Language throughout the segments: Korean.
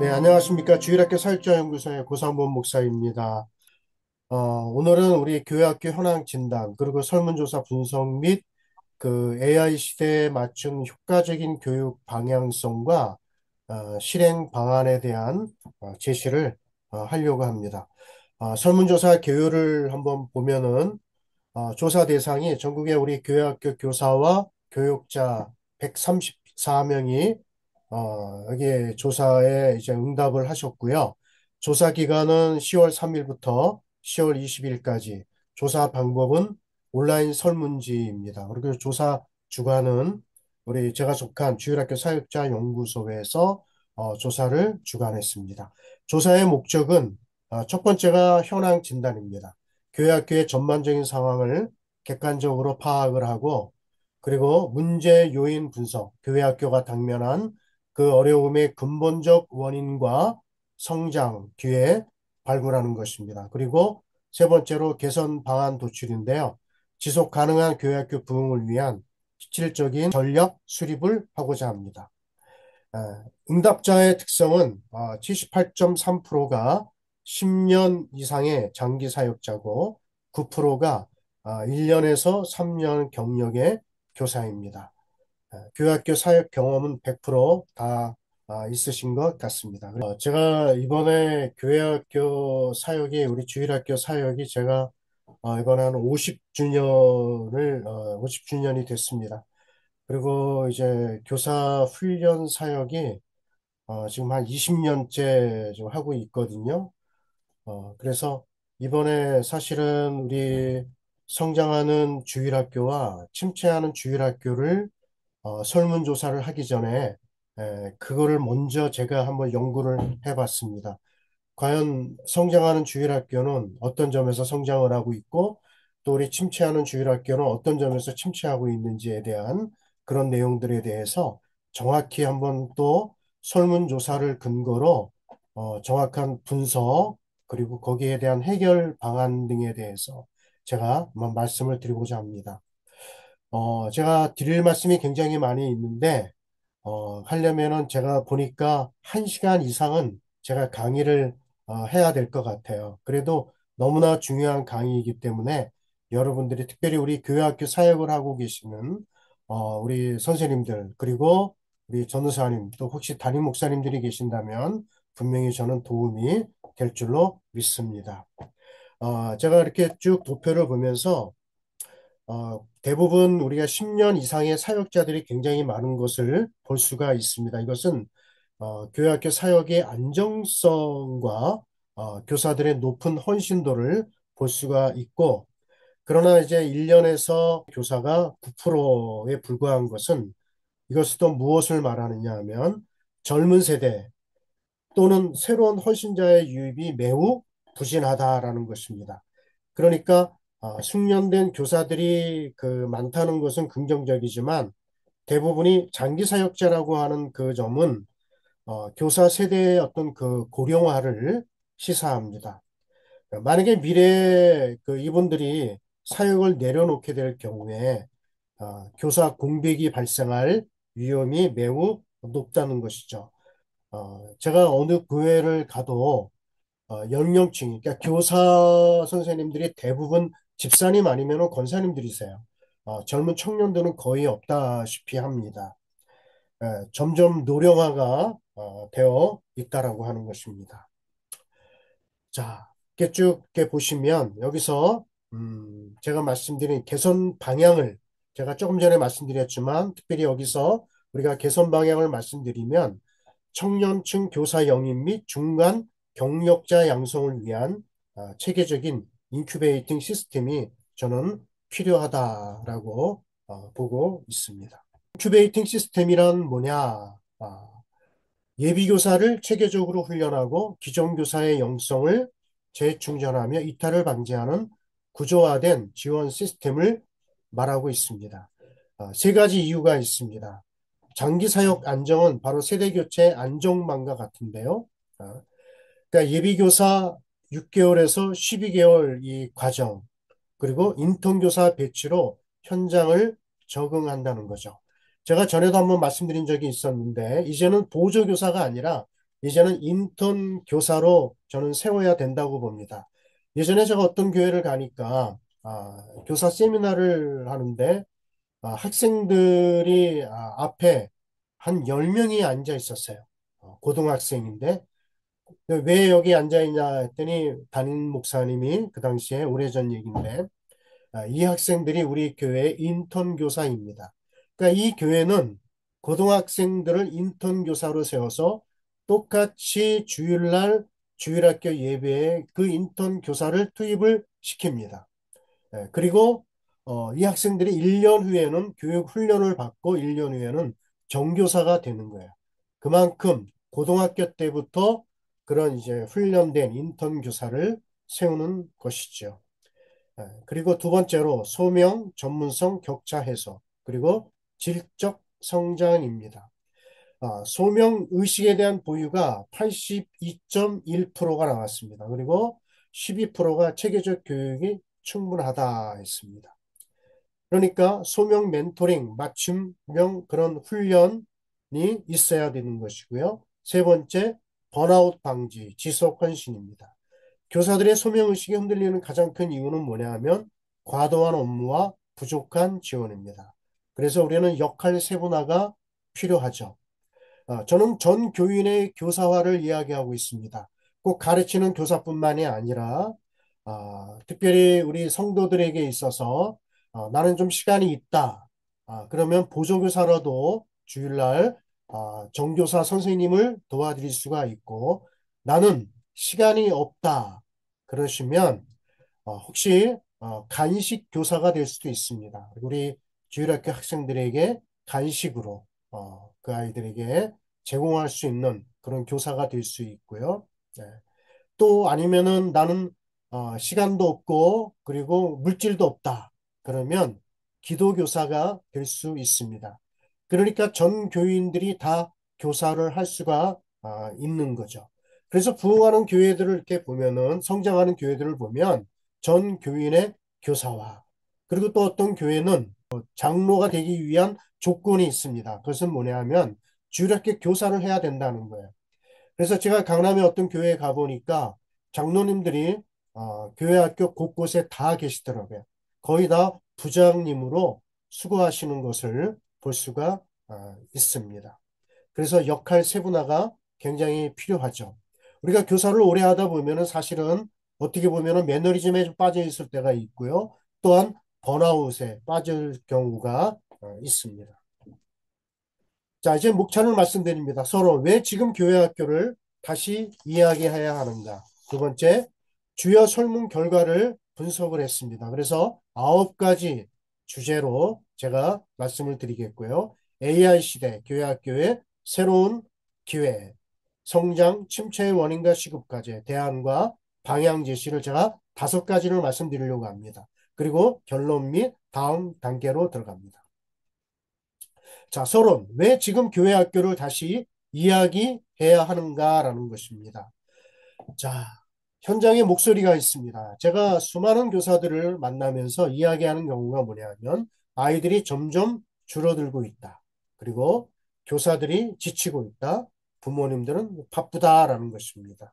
네, 안녕하십니까. 주일학교 사역자연구소의 고상본 목사입니다. 오늘은 우리 교회학교 현황 진단, 그리고 설문조사 분석 및 그 AI 시대에 맞춘 효과적인 교육 방향성과 실행 방안에 대한 제시를 하려고 합니다. 설문조사 개요를 한번 보면은 조사 대상이 전국의 우리 교회학교 교사와 교육자 134명이 여기에 조사에 이제 응답을 하셨고요. 조사 기간은 10월 3일부터 10월 20일까지, 조사 방법은 온라인 설문지입니다. 그리고 조사 주관은 우리 제가 속한 주일학교 사역자 연구소에서 조사를 주관했습니다. 조사의 목적은 첫 번째가 현황 진단입니다. 교회학교의 전반적인 상황을 객관적으로 파악을 하고, 그리고 문제 요인 분석, 교회학교가 당면한 그 어려움의 근본적 원인과 성장 뒤에 발굴하는 것입니다. 그리고 세 번째로 개선 방안 도출인데요. 지속 가능한 교회학교 부흥을 위한 실질적인 전략 수립을 하고자 합니다. 응답자의 특성은 78.3%가 10년 이상의 장기 사역자고 9%가 1년에서 3년 경력의 교사입니다. 교회학교 사역 경험은 100%다 있으신 것 같습니다. 제가 이번에 교회학교 사역이, 우리 주일학교 사역이 제가 이번에 한 50주년을, 50주년이 됐습니다. 그리고 이제 교사 훈련 사역이 지금 한 20년째 좀 하고 있거든요. 그래서 이번에 사실은 우리 성장하는 주일학교와 침체하는 주일학교를 설문조사를 하기 전에 그거를 먼저 제가 한번 연구를 해봤습니다. 과연 성장하는 주일학교는 어떤 점에서 성장을 하고 있고, 또 우리 침체하는 주일학교는 어떤 점에서 침체하고 있는지에 대한 그런 내용들에 대해서 정확히 한번 또 설문조사를 근거로 정확한 분석, 그리고 거기에 대한 해결 방안 등에 대해서 제가 한번 말씀을 드리고자 합니다. 제가 드릴 말씀이 굉장히 많이 있는데, 하려면은 제가 보니까 1시간 이상은 제가 강의를 해야 될 것 같아요. 그래도 너무나 중요한 강의이기 때문에 여러분들이, 특별히 우리 교회학교 사역을 하고 계시는 우리 선생님들, 그리고 우리 전도사님, 또 혹시 담임 목사님들이 계신다면 분명히 저는 도움이 될 줄로 믿습니다. 제가 이렇게 쭉 도표를 보면서 대부분 우리가 10년 이상의 사역자들이 굉장히 많은 것을 볼 수가 있습니다. 이것은 교회학교 사역의 안정성과 교사들의 높은 헌신도를 볼 수가 있고, 그러나 이제 1년에서 교사가 9%에 불과한 것은, 이것은 또 무엇을 말하느냐 하면 젊은 세대 또는 새로운 헌신자의 유입이 매우 부진하다라는 것입니다. 그러니까 숙련된 교사들이 많다는 것은 긍정적이지만, 대부분이 장기 사역자라고 하는 그 점은 교사 세대의 어떤 그 고령화를 시사합니다. 만약에 미래에 이분들이 사역을 내려놓게 될 경우에 교사 공백이 발생할 위험이 매우 높다는 것이죠. 제가 어느 교회를 가도 연령층이, 그러니까 교사 선생님들이 대부분 집사님 아니면 권사님들이세요. 젊은 청년들은 거의 없다시피 합니다. 점점 노령화가 되어 있다라고 하는 것입니다. 자, 이렇게 쭉 이렇게 보시면 여기서 제가 말씀드린 개선 방향을, 제가 조금 전에 말씀드렸지만 특별히 여기서 우리가 개선 방향을 말씀드리면, 청년층 교사 영입 및 중간 경력자 양성을 위한 체계적인 인큐베이팅 시스템이 저는 필요하다라고 보고 있습니다. 인큐베이팅 시스템이란 뭐냐? 예비교사를 체계적으로 훈련하고 기존교사의 영성을 재충전하며 이탈을 방지하는 구조화된 지원 시스템을 말하고 있습니다. 세 가지 이유가 있습니다. 장기 사역 안정은 바로 세대 교체 안정망과 같은데요. 그러니까 예비교사 6개월에서 12개월 이 과정, 그리고 인턴교사 배치로 현장을 적응한다는 거죠. 제가 전에도 한번 말씀드린 적이 있었는데, 이제는 보조교사가 아니라 이제는 인턴 교사로 저는 세워야 된다고 봅니다. 예전에 제가 어떤 교회를 가니까 교사 세미나를 하는데 학생들이 앞에 한 10명이 앉아 있었어요. 고등학생인데 왜 여기 앉아 있냐 했더니 담임 목사님이 그 당시에 오래전 얘기인데 이 학생들이 우리 교회의 인턴 교사입니다. 그러니까 이 교회는 고등학생들을 인턴 교사로 세워서 똑같이 주일날 주일학교 예배에 그 인턴 교사를 투입을 시킵니다. 그리고 이 학생들이 1년 후에는 교육 훈련을 받고 1년 후에는 정교사가 되는 거예요. 그만큼 고등학교 때부터 그런 이제 훈련된 인턴 교사를 세우는 것이죠. 그리고 두 번째로 소명, 전문성, 격차 해소, 그리고 질적 성장입니다. 소명 의식에 대한 보유가 82.1%가 나왔습니다. 그리고 12%가 체계적 교육이 충분하다 했습니다. 그러니까 소명 멘토링, 맞춤형 그런 훈련이 있어야 되는 것이고요. 세 번째, 번아웃 방지, 지속 헌신입니다. 교사들의 소명의식이 흔들리는 가장 큰 이유는 뭐냐 하면 과도한 업무와 부족한 지원입니다. 그래서 우리는 역할 세분화가 필요하죠. 저는 전 교인의 교사화를 이야기하고 있습니다. 꼭 가르치는 교사뿐만이 아니라 특별히 우리 성도들에게 있어서 나는 좀 시간이 있다. 그러면 보조교사라도 주일날 정교사 선생님을 도와드릴 수가 있고 나는 시간이 없다. 그러시면 혹시 간식 교사가 될 수도 있습니다. 우리 주일학교 학생들에게 간식으로 그 아이들에게 제공할 수 있는 그런 교사가 될 수 있고요. 네. 또 아니면은 나는 시간도 없고 그리고 물질도 없다. 그러면 기도교사가 될 수 있습니다. 그러니까 전 교인들이 다 교사를 할 수가 있는 거죠. 그래서 부흥하는 교회들을 이렇게 보면은 성장하는 교회들을 보면 전 교인의 교사와 그리고 또 어떤 교회는 장로가 되기 위한 조건이 있습니다. 그것은 뭐냐 하면 주일학교 교사를 해야 된다는 거예요. 그래서 제가 강남에 어떤 교회에 가보니까 장로님들이 교회 학교 곳곳에 다 계시더라고요. 거의 다 부장님으로 수고하시는 것을 볼 수가 있습니다. 그래서 역할 세분화가 굉장히 필요하죠. 우리가 교사를 오래 하다 보면은 사실은 어떻게 보면은 매너리즘에 좀 빠져 있을 때가 있고요. 또한 번아웃에 빠질 경우가 있습니다. 자, 이제 목차를 말씀드립니다. 서로 왜 지금 교회 학교를 다시 이야기해야 하는가? 두 번째, 주요 설문 결과를 분석을 했습니다. 그래서 9가지 주제로 제가 말씀을 드리겠고요. AI 시대 교회 학교의 새로운 기회, 성장, 침체의 원인과 시급까지 대안과 방향 제시를 제가 5가지를 말씀드리려고 합니다. 그리고 결론 및 다음 단계로 들어갑니다. 자, 서론. 왜 지금 교회 학교를 다시 이야기해야 하는가라는 것입니다. 자, 현장에 목소리가 있습니다. 제가 수많은 교사들을 만나면서 이야기하는 경우가 뭐냐면 아이들이 점점 줄어들고 있다. 그리고 교사들이 지치고 있다. 부모님들은 바쁘다라는 것입니다.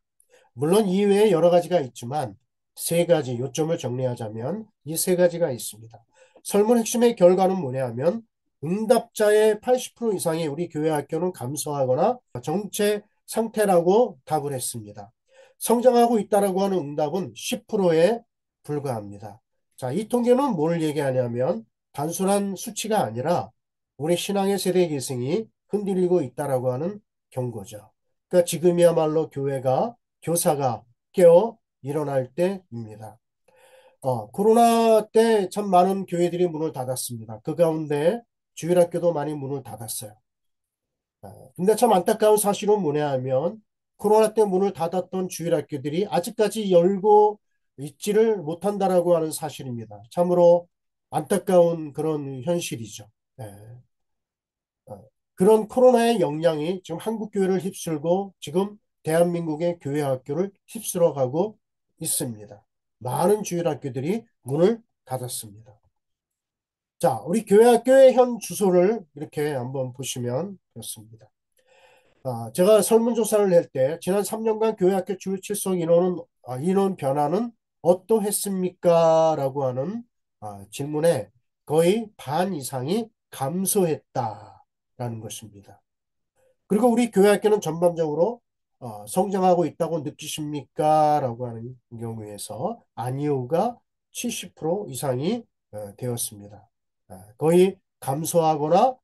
물론 이외에 여러 가지가 있지만 세 가지 요점을 정리하자면 이 세 가지가 있습니다. 설문 핵심의 결과는 뭐냐 하면 응답자의 80% 이상이 우리 교회 학교는 감소하거나 정체 상태라고 답을 했습니다. 성장하고 있다라고 하는 응답은 10%에 불과합니다. 자, 이 통계는 뭘 얘기하냐면 단순한 수치가 아니라 우리 신앙의 세대 계승이 흔들리고 있다라고 하는 경고죠. 그러니까 지금이야말로 교사가 깨어 일어날 때입니다. 코로나 때 참 많은 교회들이 문을 닫았습니다. 그 가운데 주일학교도 많이 문을 닫았어요. 근데 참 안타까운 사실은 뭐냐 하면 코로나 때 문을 닫았던 주일학교들이 아직까지 열고 있지를 못한다라고 하는 사실입니다. 참으로 안타까운 그런 현실이죠. 예. 그런 코로나의 영향이 지금 한국 교회를 휩쓸고 지금 대한민국의 교회 학교를 휩쓸어 가고 있습니다. 많은 주일학교들이 문을 닫았습니다. 자, 우리 교회 학교의 현 주소를 이렇게 한번 보시면 그렇습니다. 제가 설문조사를 할 때 지난 3년간 교회학교 주요 출석 인원 변화는 어떠했습니까? 라고 하는 질문에 거의 반 이상이 감소했다라는 것입니다. 그리고 우리 교회학교는 전반적으로 성장하고 있다고 느끼십니까? 라고 하는 경우에서 아니오가 70% 이상이 되었습니다. 거의 감소하거나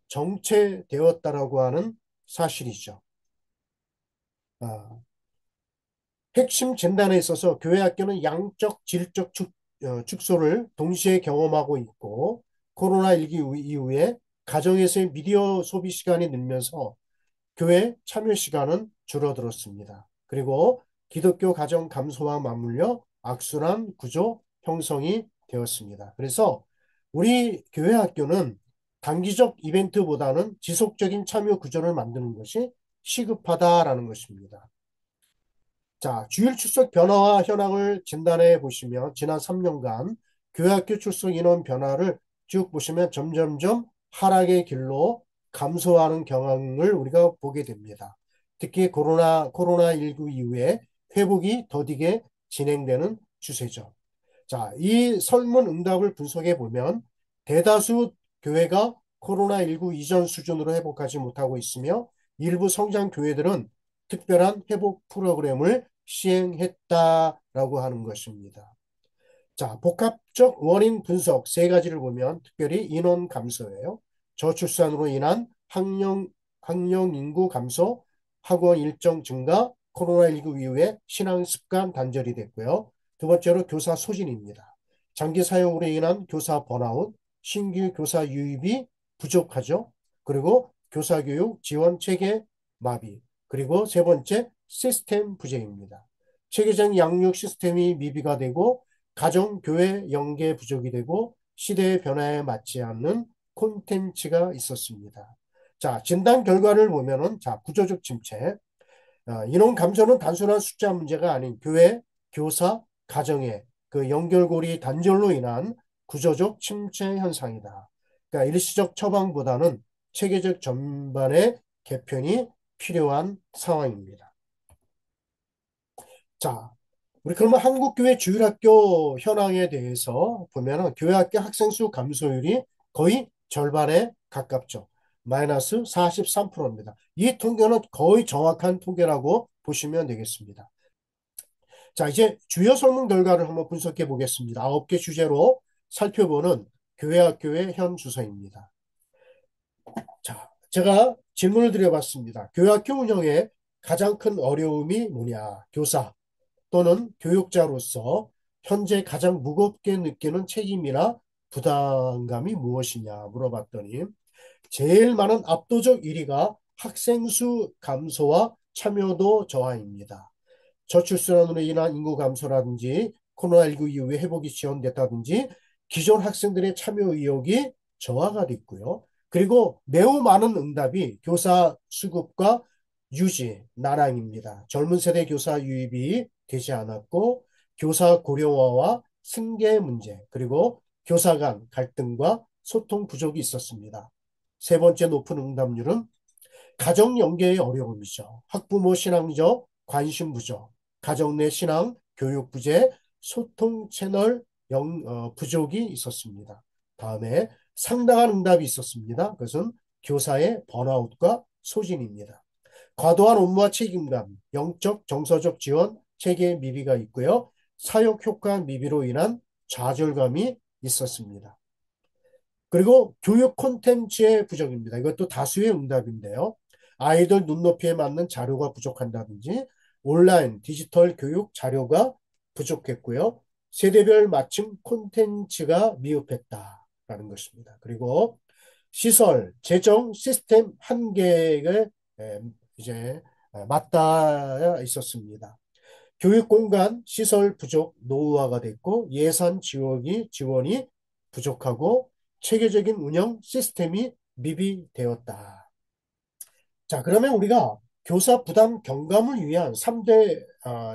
정체되었다라고 하는 사실이죠. 아, 핵심 진단에 있어서 교회학교는 양적, 질적 축소를 동시에 경험하고 있고 코로나19 이후에 가정에서의 미디어 소비 시간이 늘면서 교회 참여 시간은 줄어들었습니다. 그리고 기독교 가정 감소와 맞물려 악순환 구조 형성이 되었습니다. 그래서 우리 교회 학교는 단기적 이벤트보다는 지속적인 참여 구조를 만드는 것이 시급하다라는 것입니다. 자, 주일 출석 변화와 현황을 진단해 보시면 지난 3년간 교회학교 출석 인원 변화를 쭉 보시면 점점점 하락의 길로 감소하는 경향을 우리가 보게 됩니다. 특히 코로나19 이후에 회복이 더디게 진행되는 추세죠. 자, 이 설문 응답을 분석해 보면 대다수 교회가 코로나19 이전 수준으로 회복하지 못하고 있으며 일부 성장 교회들은 특별한 회복 프로그램을 시행했다라고 하는 것입니다. 자, 복합적 원인 분석 세 가지를 보면 특별히 인원 감소예요. 저출산으로 인한 학령 인구 감소, 학원 일정 증가, 코로나19 이후에 신앙 습관 단절이 됐고요. 두 번째로 교사 소진입니다. 장기 사용으로 인한 교사 번아웃, 신규 교사 유입이 부족하죠. 그리고 교사 교육 지원 체계 마비, 그리고 세 번째 시스템 부재입니다. 체계적 양육 시스템이 미비가 되고 가정, 교회 연계 부족이 되고 시대의 변화에 맞지 않는 콘텐츠가 있었습니다. 자, 진단 결과를 보면은 자, 구조적 침체. 인원 감소는 단순한 숫자 문제가 아닌 교회, 교사, 가정의 그 연결고리 단절로 인한 구조적 침체 현상이다. 그러니까 일시적 처방보다는 체계적 전반의 개편이 필요한 상황입니다. 자, 우리 그러면 한국교회 주일학교 현황에 대해서 보면은 교회 학교 학생 수 감소율이 거의 절반에 가깝죠. 마이너스 43%입니다. 이 통계는 거의 정확한 통계라고 보시면 되겠습니다. 자, 이제 주요 설문 결과를 한번 분석해 보겠습니다. 9개 주제로 살펴보는 교회 학교의 현 주소입니다. 자, 제가 질문을 드려봤습니다. 교회 학교 운영에 가장 큰 어려움이 뭐냐? 교사, 또는 교육자로서 현재 가장 무겁게 느끼는 책임이나 부담감이 무엇이냐 물어봤더니 제일 많은 압도적 1위가 학생 수 감소와 참여도 저하입니다. 저출산으로 인한 인구 감소라든지 코로나19 이후에 회복이 지연됐다든지 기존 학생들의 참여 의욕이 저하가 됐고요. 그리고 매우 많은 응답이 교사 수급과 유지, 나랑입니다. 젊은 세대 교사 유입이 되지 않았고 교사 고령화와 승계 문제, 그리고 교사 간 갈등과 소통 부족이 있었습니다. 세 번째 높은 응답률은 가정 연계의 어려움이죠. 학부모 신앙적 관심 부족, 가정 내 신앙 교육 부재, 소통 채널 부족이 있었습니다. 다음에 상당한 응답이 있었습니다. 그것은 교사의 번아웃과 소진입니다. 과도한 업무와 책임감, 영적, 정서적 지원, 체계 미비가 있고요. 사역 효과 미비로 인한 좌절감이 있었습니다. 그리고 교육 콘텐츠의 부족입니다. 이것도 다수의 응답인데요. 아이들 눈높이에 맞는 자료가 부족한다든지 온라인 디지털 교육 자료가 부족했고요. 세대별 맞춤 콘텐츠가 미흡했다라는 것입니다. 그리고 시설, 재정, 시스템 한계에 이제 맞닿아 있었습니다. 교육 공간, 시설 부족, 노후화가 됐고 예산 지원이 부족하고 체계적인 운영 시스템이 미비되었다. 자, 그러면 우리가 교사 부담 경감을 위한 3대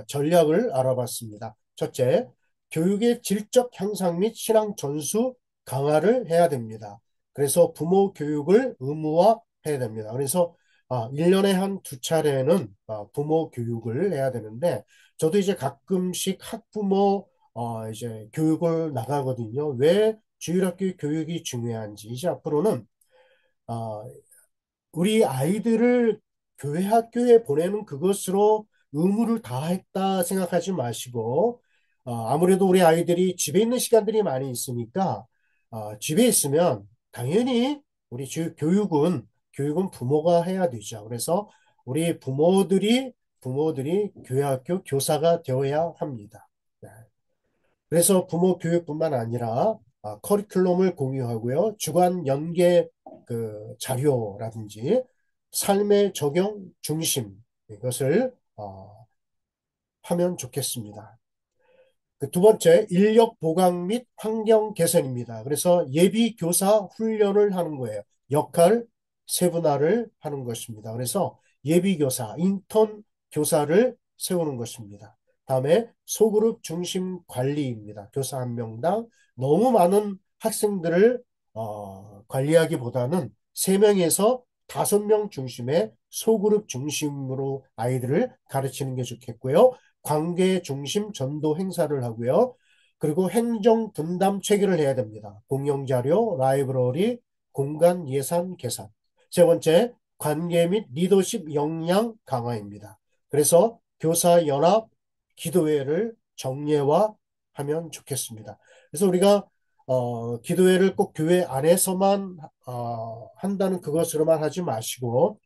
전략을 알아봤습니다. 첫째, 교육의 질적 향상 및 신앙 전수 강화를 해야 됩니다. 그래서 부모 교육을 의무화해야 됩니다. 그래서 1년에 한 두 차례는 부모 교육을 해야 되는데, 저도 이제 가끔씩 학부모 이제 교육을 나가거든요. 왜 주일학교 교육이 중요한지. 이제 앞으로는 어, 우리 아이들을 교회 학교에 보내는 그것으로 의무를 다했다 생각하지 마시고, 아무래도 우리 아이들이 집에 있는 시간들이 많이 있으니까, 집에 있으면 당연히 우리 교육은 부모가 해야 되죠. 그래서 우리 부모들이 교회 학교 교사가 되어야 합니다. 네. 그래서 부모 교육뿐만 아니라 커리큘럼을 공유하고요. 주간 연계 그 자료라든지 삶의 적용 중심 이것을 하면 좋겠습니다. 그 두 번째, 인력 보강 및 환경 개선입니다. 그래서 예비 교사 훈련을 하는 거예요. 역할 세분화를 하는 것입니다. 그래서 예비 교사, 인턴 교사를 세우는 것입니다. 다음에 소그룹 중심 관리입니다. 교사 한 명당 너무 많은 학생들을 관리하기보다는 세명에서5명 중심의 소그룹 중심으로 아이들을 가르치는 게 좋겠고요. 관계 중심 전도 행사를 하고요. 그리고 행정 분담 체계를 해야 됩니다. 공용 자료, 라이브러리, 공간 예산 계산. 세 번째, 관계 및 리더십 역량 강화입니다. 그래서 교사 연합 기도회를 정례화하면 좋겠습니다. 그래서 우리가 기도회를 꼭 교회 안에서만 한다는 그것으로만 하지 마시고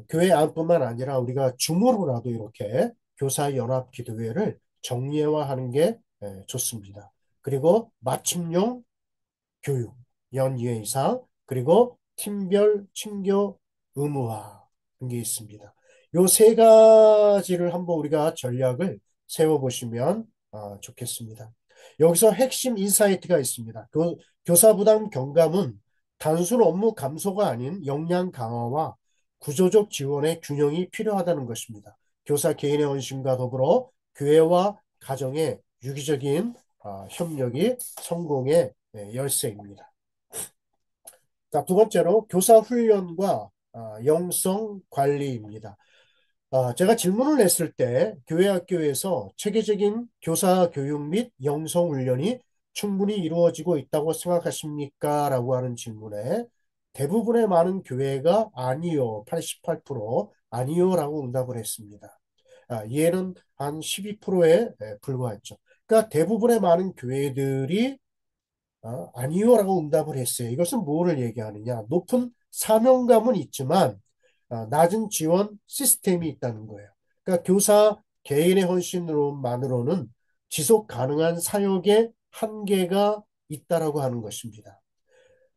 교회 안뿐만 아니라 우리가 줌으로라도 이렇게 교사연합 기도회를 정례화하는 게 좋습니다. 그리고 맞춤형 교육, 연 2회 이상, 그리고 팀별 친교 의무화 그런 게 있습니다. 요 세 가지를 한번 우리가 전략을 세워보시면 좋겠습니다. 여기서 핵심 인사이트가 있습니다. 교사 부담 경감은 단순 업무 감소가 아닌 역량 강화와 구조적 지원의 균형이 필요하다는 것입니다. 교사 개인의 헌신과 더불어 교회와 가정의 유기적인 협력이 성공의 열쇠입니다. 자, 두 번째로 교사 훈련과 영성 관리입니다. 제가 질문을 냈을 때 교회 학교에서 체계적인 교사 교육 및 영성 훈련이 충분히 이루어지고 있다고 생각하십니까? 라고 하는 질문에 대부분의 많은 교회가 아니요, 88% 아니요 라고 응답을 했습니다. 얘는 한 12%에 불과했죠. 그러니까 대부분의 많은 교회들이 아니요라고 응답을 했어요. 이것은 뭐를 얘기하느냐? 높은 사명감은 있지만 낮은 지원 시스템이 있다는 거예요. 그러니까 교사 개인의 헌신으로만으로는 지속 가능한 사역의 한계가 있다라고 하는 것입니다.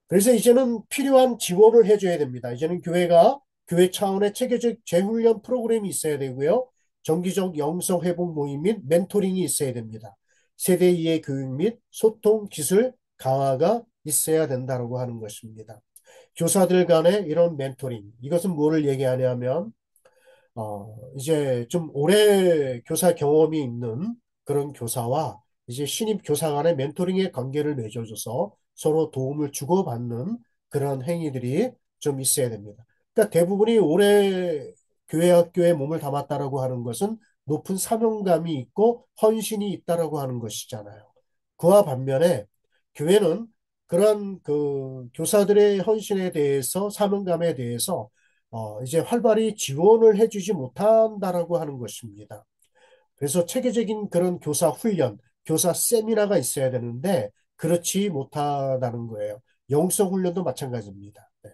그래서 이제는 필요한 지원을 해줘야 됩니다. 이제는 교회 차원의 체계적 재훈련 프로그램이 있어야 되고요. 정기적 영성 회복 모임 및 멘토링이 있어야 됩니다. 세대 이해 교육 및 소통 기술 강화가 있어야 된다고 하는 것입니다. 교사들 간의 이런 멘토링, 이것은 뭐를 얘기하냐면 이제 좀 오래 교사 경험이 있는 그런 교사와 이제 신입 교사 간의 멘토링의 관계를 맺어줘서 서로 도움을 주고받는 그런 행위들이 좀 있어야 됩니다. 그러니까 대부분이 오래 교회 학교에 몸을 담았다라고 하는 것은 높은 사명감이 있고 헌신이 있다라고 하는 것이잖아요. 그와 반면에 교회는 그런 그 교사들의 헌신에 대해서 사명감에 대해서 이제 활발히 지원을 해주지 못한다라고 하는 것입니다. 그래서 체계적인 그런 교사 훈련, 교사 세미나가 있어야 되는데 그렇지 못하다는 거예요. 영성 훈련도 마찬가지입니다. 네.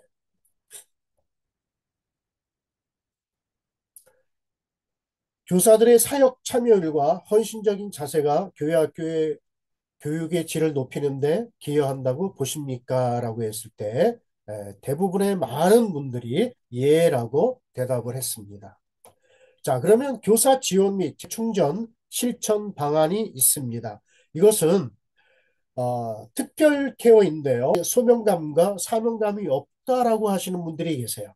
교사들의 사역 참여율과 헌신적인 자세가 교회 학교의 교육의 질을 높이는데 기여한다고 보십니까? 라고 했을 때 대부분의 많은 분들이 예라고 대답을 했습니다. 자, 그러면 교사 지원 및 충전 실천 방안이 있습니다. 이것은 특별 케어인데요. 소명감과 사명감이 없다라고 하시는 분들이 계세요.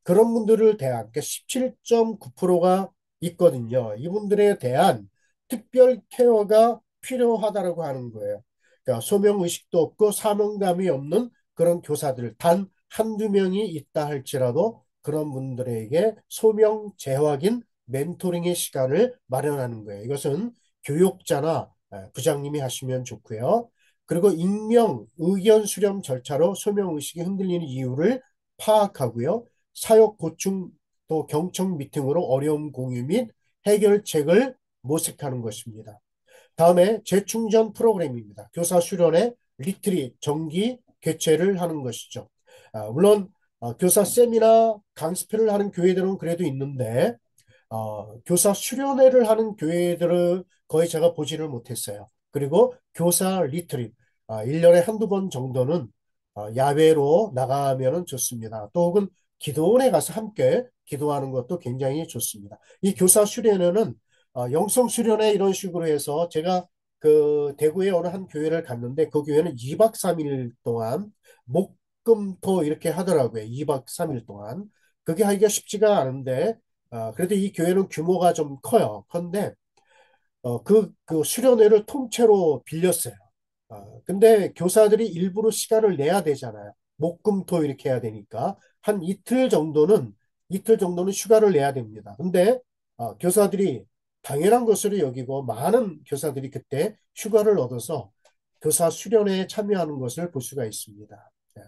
그런 분들을 대한 그러니까 17.9%가 있거든요. 이분들에 대한 특별 케어가 필요하다라고 하는 거예요. 그러니까 소명 의식도 없고 사명감이 없는 그런 교사들 단 한두 명이 있다 할지라도 그런 분들에게 소명 재확인 멘토링의 시간을 마련하는 거예요. 이것은 교육자나 부장님이 하시면 좋고요. 그리고 익명 의견 수렴 절차로 소명 의식이 흔들리는 이유를 파악하고요. 사역 보충 또 경청 미팅으로 어려움 공유 및 해결책을 모색하는 것입니다. 다음에 재충전 프로그램입니다. 교사 수련회 리트릿 정기 개최를 하는 것이죠. 물론 교사 세미나 강습회를 하는 교회들은 그래도 있는데 교사 수련회를 하는 교회들을 거의 제가 보지를 못했어요. 그리고 교사 리트릿 1년에 한두 번 정도는 야외로 나가면 좋습니다. 또 혹은 기도원에 가서 함께 기도하는 것도 굉장히 좋습니다. 이 교사 수련회는 영성 수련회 이런 식으로 해서 제가 그 대구의 어느 한 교회를 갔는데 그 교회는 2박 3일 동안 목금토 이렇게 하더라고요. 2박 3일 동안. 그게 하기가 쉽지가 않은데 그래도 이 교회는 규모가 좀 커요. 그런데 그 수련회를 통째로 빌렸어요. 근데 교사들이 일부러 시간을 내야 되잖아요. 목금토 이렇게 해야 되니까 한 이틀 정도는 휴가를 내야 됩니다. 근데 교사들이 당연한 것으로 여기고 많은 교사들이 그때 휴가를 얻어서 교사 수련회에 참여하는 것을 볼 수가 있습니다. 네.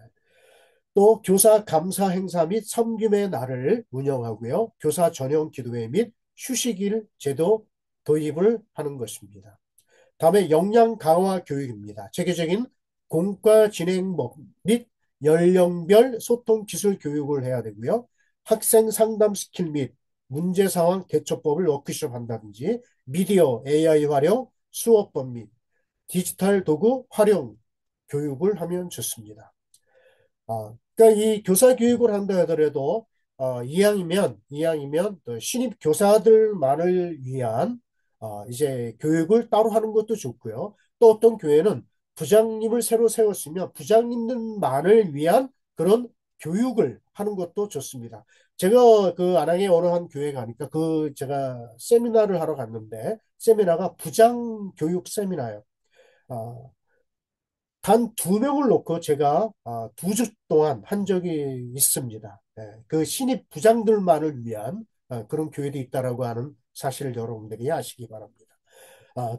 또 교사 감사 행사 및 섬김의 날을 운영하고요. 교사 전용 기도회 및 휴식일 제도 도입을 하는 것입니다. 다음에 역량 강화 교육입니다. 체계적인 공과 진행법 및 연령별 소통 기술 교육을 해야 되고요. 학생 상담 스킬 및 문제 상황 대처법을 워크숍 한다든지 미디어 AI 활용 수업법 및 디지털 도구 활용 교육을 하면 좋습니다. 그러니까 이 교사 교육을 한다 하더라도 이왕이면 또 신입 교사들만을 위한 이제 교육을 따로 하는 것도 좋고요. 또 어떤 교회는 부장님을 새로 세웠으면 부장님들만을 위한 그런 교육을 하는 것도 좋습니다. 제가 그 안양의 어느 한 교회 가니까 그 제가 세미나를 하러 갔는데 세미나가 부장 교육 세미나예요. 아, 단 두 명을 놓고 제가 2주 동안 한 적이 있습니다. 그 신입 부장들만을 위한 그런 교회도 있다라고 하는 사실을 여러분들이 아시기 바랍니다.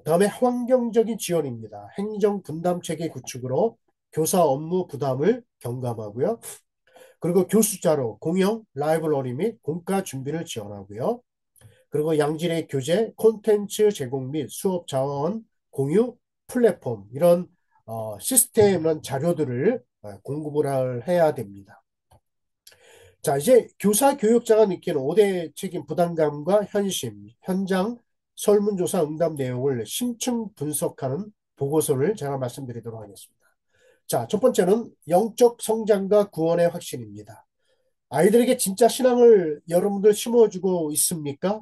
다음에 환경적인 지원입니다. 행정 분담 체계 구축으로 교사 업무 부담을 경감하고요. 그리고 교수 자료, 공용, 라이브러리 및 공과 준비를 지원하고요. 그리고 양질의 교재, 콘텐츠 제공 및 수업 자원 공유 플랫폼 이런 시스템 이런 자료들을 공급을 해야 됩니다. 자, 이제 교사 교육자가 느끼는 5대 책임 부담감과 현장 설문조사 응답 내용을 심층 분석하는 보고서를 제가 말씀드리도록 하겠습니다. 자, 첫 번째는 영적 성장과 구원의 확신입니다. 아이들에게 진짜 신앙을 여러분들 심어주고 있습니까?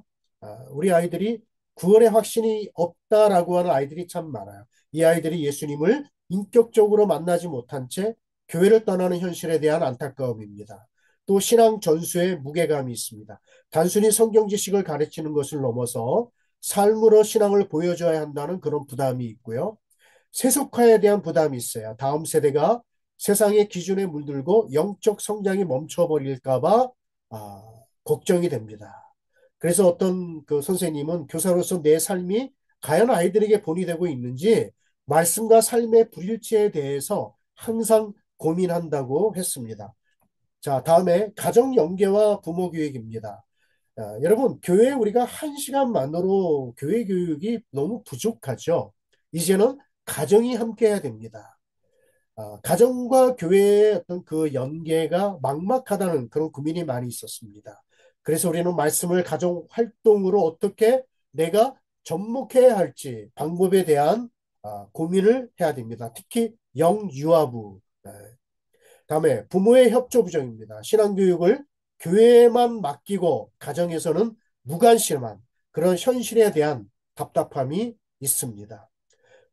우리 아이들이 구원의 확신이 없다라고 하는 아이들이 참 많아요. 이 아이들이 예수님을 인격적으로 만나지 못한 채 교회를 떠나는 현실에 대한 안타까움입니다. 또 신앙 전수에 무게감이 있습니다. 단순히 성경 지식을 가르치는 것을 넘어서 삶으로 신앙을 보여줘야 한다는 그런 부담이 있고요. 세속화에 대한 부담이 있어요. 다음 세대가 세상의 기준에 물들고 영적 성장이 멈춰버릴까 봐 걱정이 됩니다. 그래서 어떤 그 선생님은 교사로서 내 삶이 과연 아이들에게 본이 되고 있는지 말씀과 삶의 불일치에 대해서 항상 고민한다고 했습니다. 자, 다음에 가정 연계와 부모 교육입니다. 여러분, 교회에 우리가 1시간만으로 교회 교육이 너무 부족하죠. 이제는 가정이 함께 해야 됩니다. 가정과 교회의 어떤 그 연계가 막막하다는 그런 고민이 많이 있었습니다. 그래서 우리는 말씀을 가정 활동으로 어떻게 내가 접목해야 할지 방법에 대한 고민을 해야 됩니다. 특히 영유아부. 다음에 부모의 협조 부정입니다. 신앙교육을 교회에만 맡기고 가정에서는 무관심한 그런 현실에 대한 답답함이 있습니다.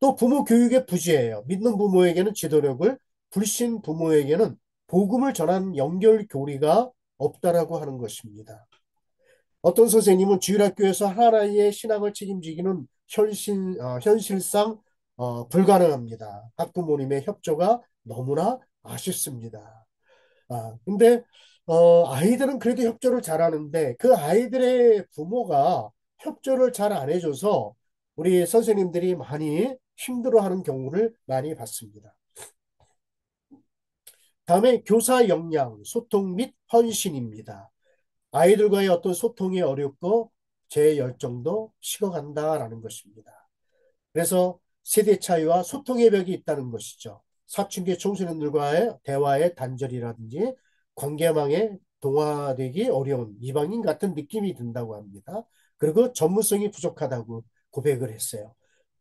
또 부모 교육의 부재예요. 믿는 부모에게는 지도력을, 불신 부모에게는 복음을 전하는 연결고리가 없다라고 하는 것입니다. 어떤 선생님은 주일학교에서 하나의 신앙을 책임지기는 현실상 불가능합니다. 학부모님의 협조가 너무나 아쉽습니다. 근데 아이들은 그래도 협조를 잘하는데 그 아이들의 부모가 협조를 잘 안 해줘서 우리 선생님들이 많이 힘들어하는 경우를 많이 봤습니다. 다음에 교사 역량, 소통 및 헌신입니다. 아이들과의 어떤 소통이 어렵고 제 열정도 식어간다라는 것입니다. 그래서 세대 차이와 소통의 벽이 있다는 것이죠. 사춘기 청소년들과의 대화의 단절이라든지 관계망에 동화되기 어려운 이방인 같은 느낌이 든다고 합니다. 그리고 전문성이 부족하다고 고백을 했어요.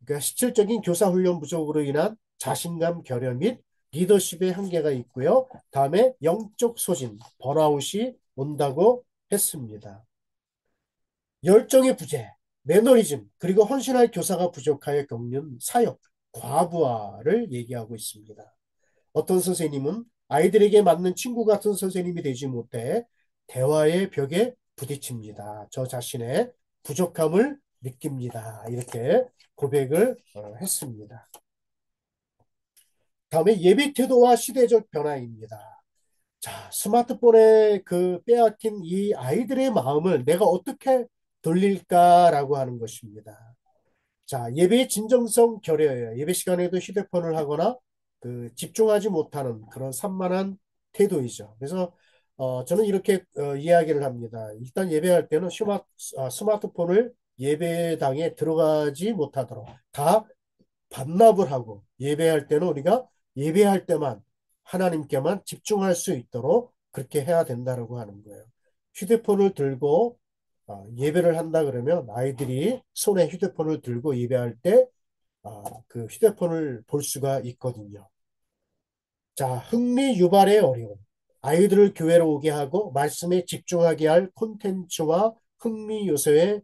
그러니까 실질적인 교사 훈련 부족으로 인한 자신감 결여 및 리더십의 한계가 있고요. 다음에 영적 소진, 번아웃이 온다고 했습니다. 열정의 부재, 매너리즘, 그리고 헌신할 교사가 부족하여 겪는 사역, 과부하를 얘기하고 있습니다. 어떤 선생님은 아이들에게 맞는 친구 같은 선생님이 되지 못해 대화의 벽에 부딪힙니다. 저 자신의 부족함을 느낍니다. 이렇게 고백을 했습니다. 다음에 예배 태도와 시대적 변화입니다. 자, 스마트폰에 그 빼앗긴 이 아이들의 마음을 내가 어떻게 돌릴까라고 하는 것입니다. 자, 예배의 진정성 결여예요. 예배 시간에도 휴대폰을 하거나 그 집중하지 못하는 그런 산만한 태도이죠. 그래서 저는 이렇게 이야기를 합니다. 일단 예배할 때는 스마트폰을 예배당에 들어가지 못하도록 다 반납을 하고 예배할 때는 우리가 예배할 때만 하나님께만 집중할 수 있도록 그렇게 해야 된다고 하는 거예요. 휴대폰을 들고 예배를 한다 그러면 아이들이 손에 휴대폰을 들고 예배할 때 그 휴대폰을 볼 수가 있거든요. 자, 흥미 유발의 어려움. 아이들을 교회로 오게 하고 말씀에 집중하게 할 콘텐츠와 흥미 요소의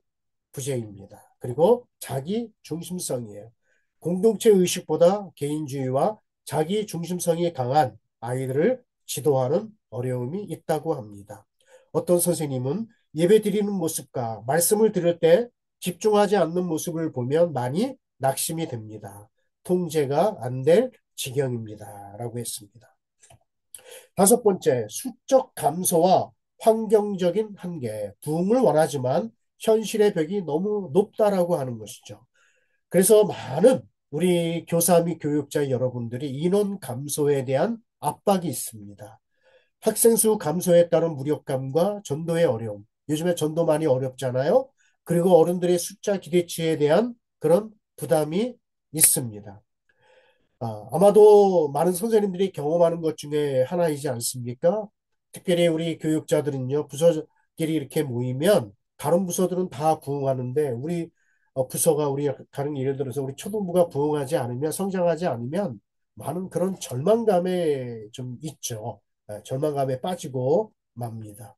부재입니다. 그리고 자기 중심성이에요. 공동체 의식보다 개인주의와 자기 중심성이 강한 아이들을 지도하는 어려움이 있다고 합니다. 어떤 선생님은 예배 드리는 모습과 말씀을 들을 때 집중하지 않는 모습을 보면 많이 낙심이 됩니다. 통제가 안 될 지경입니다. 라고 했습니다. 다섯 번째, 수적 감소와 환경적인 한계. 부흥을 원하지만 현실의 벽이 너무 높다라고 하는 것이죠. 그래서 많은 우리 교사 및 교육자 여러분들이 인원 감소에 대한 압박이 있습니다. 학생 수 감소에 따른 무력감과 전도의 어려움. 요즘에 전도 많이 어렵잖아요. 그리고 어른들의 숫자 기대치에 대한 그런 부담이 있습니다. 아마도 많은 선생님들이 경험하는 것 중에 하나이지 않습니까? 특별히 우리 교육자들은요, 부서끼리 이렇게 모이면 다른 부서들은 다 부흥하는데 우리 부서가 우리 가령 예를 들어서 우리 초등부가 부흥하지 않으면 성장하지 않으면 많은 그런 절망감에 좀 있죠. 절망감에 빠지고 맙니다.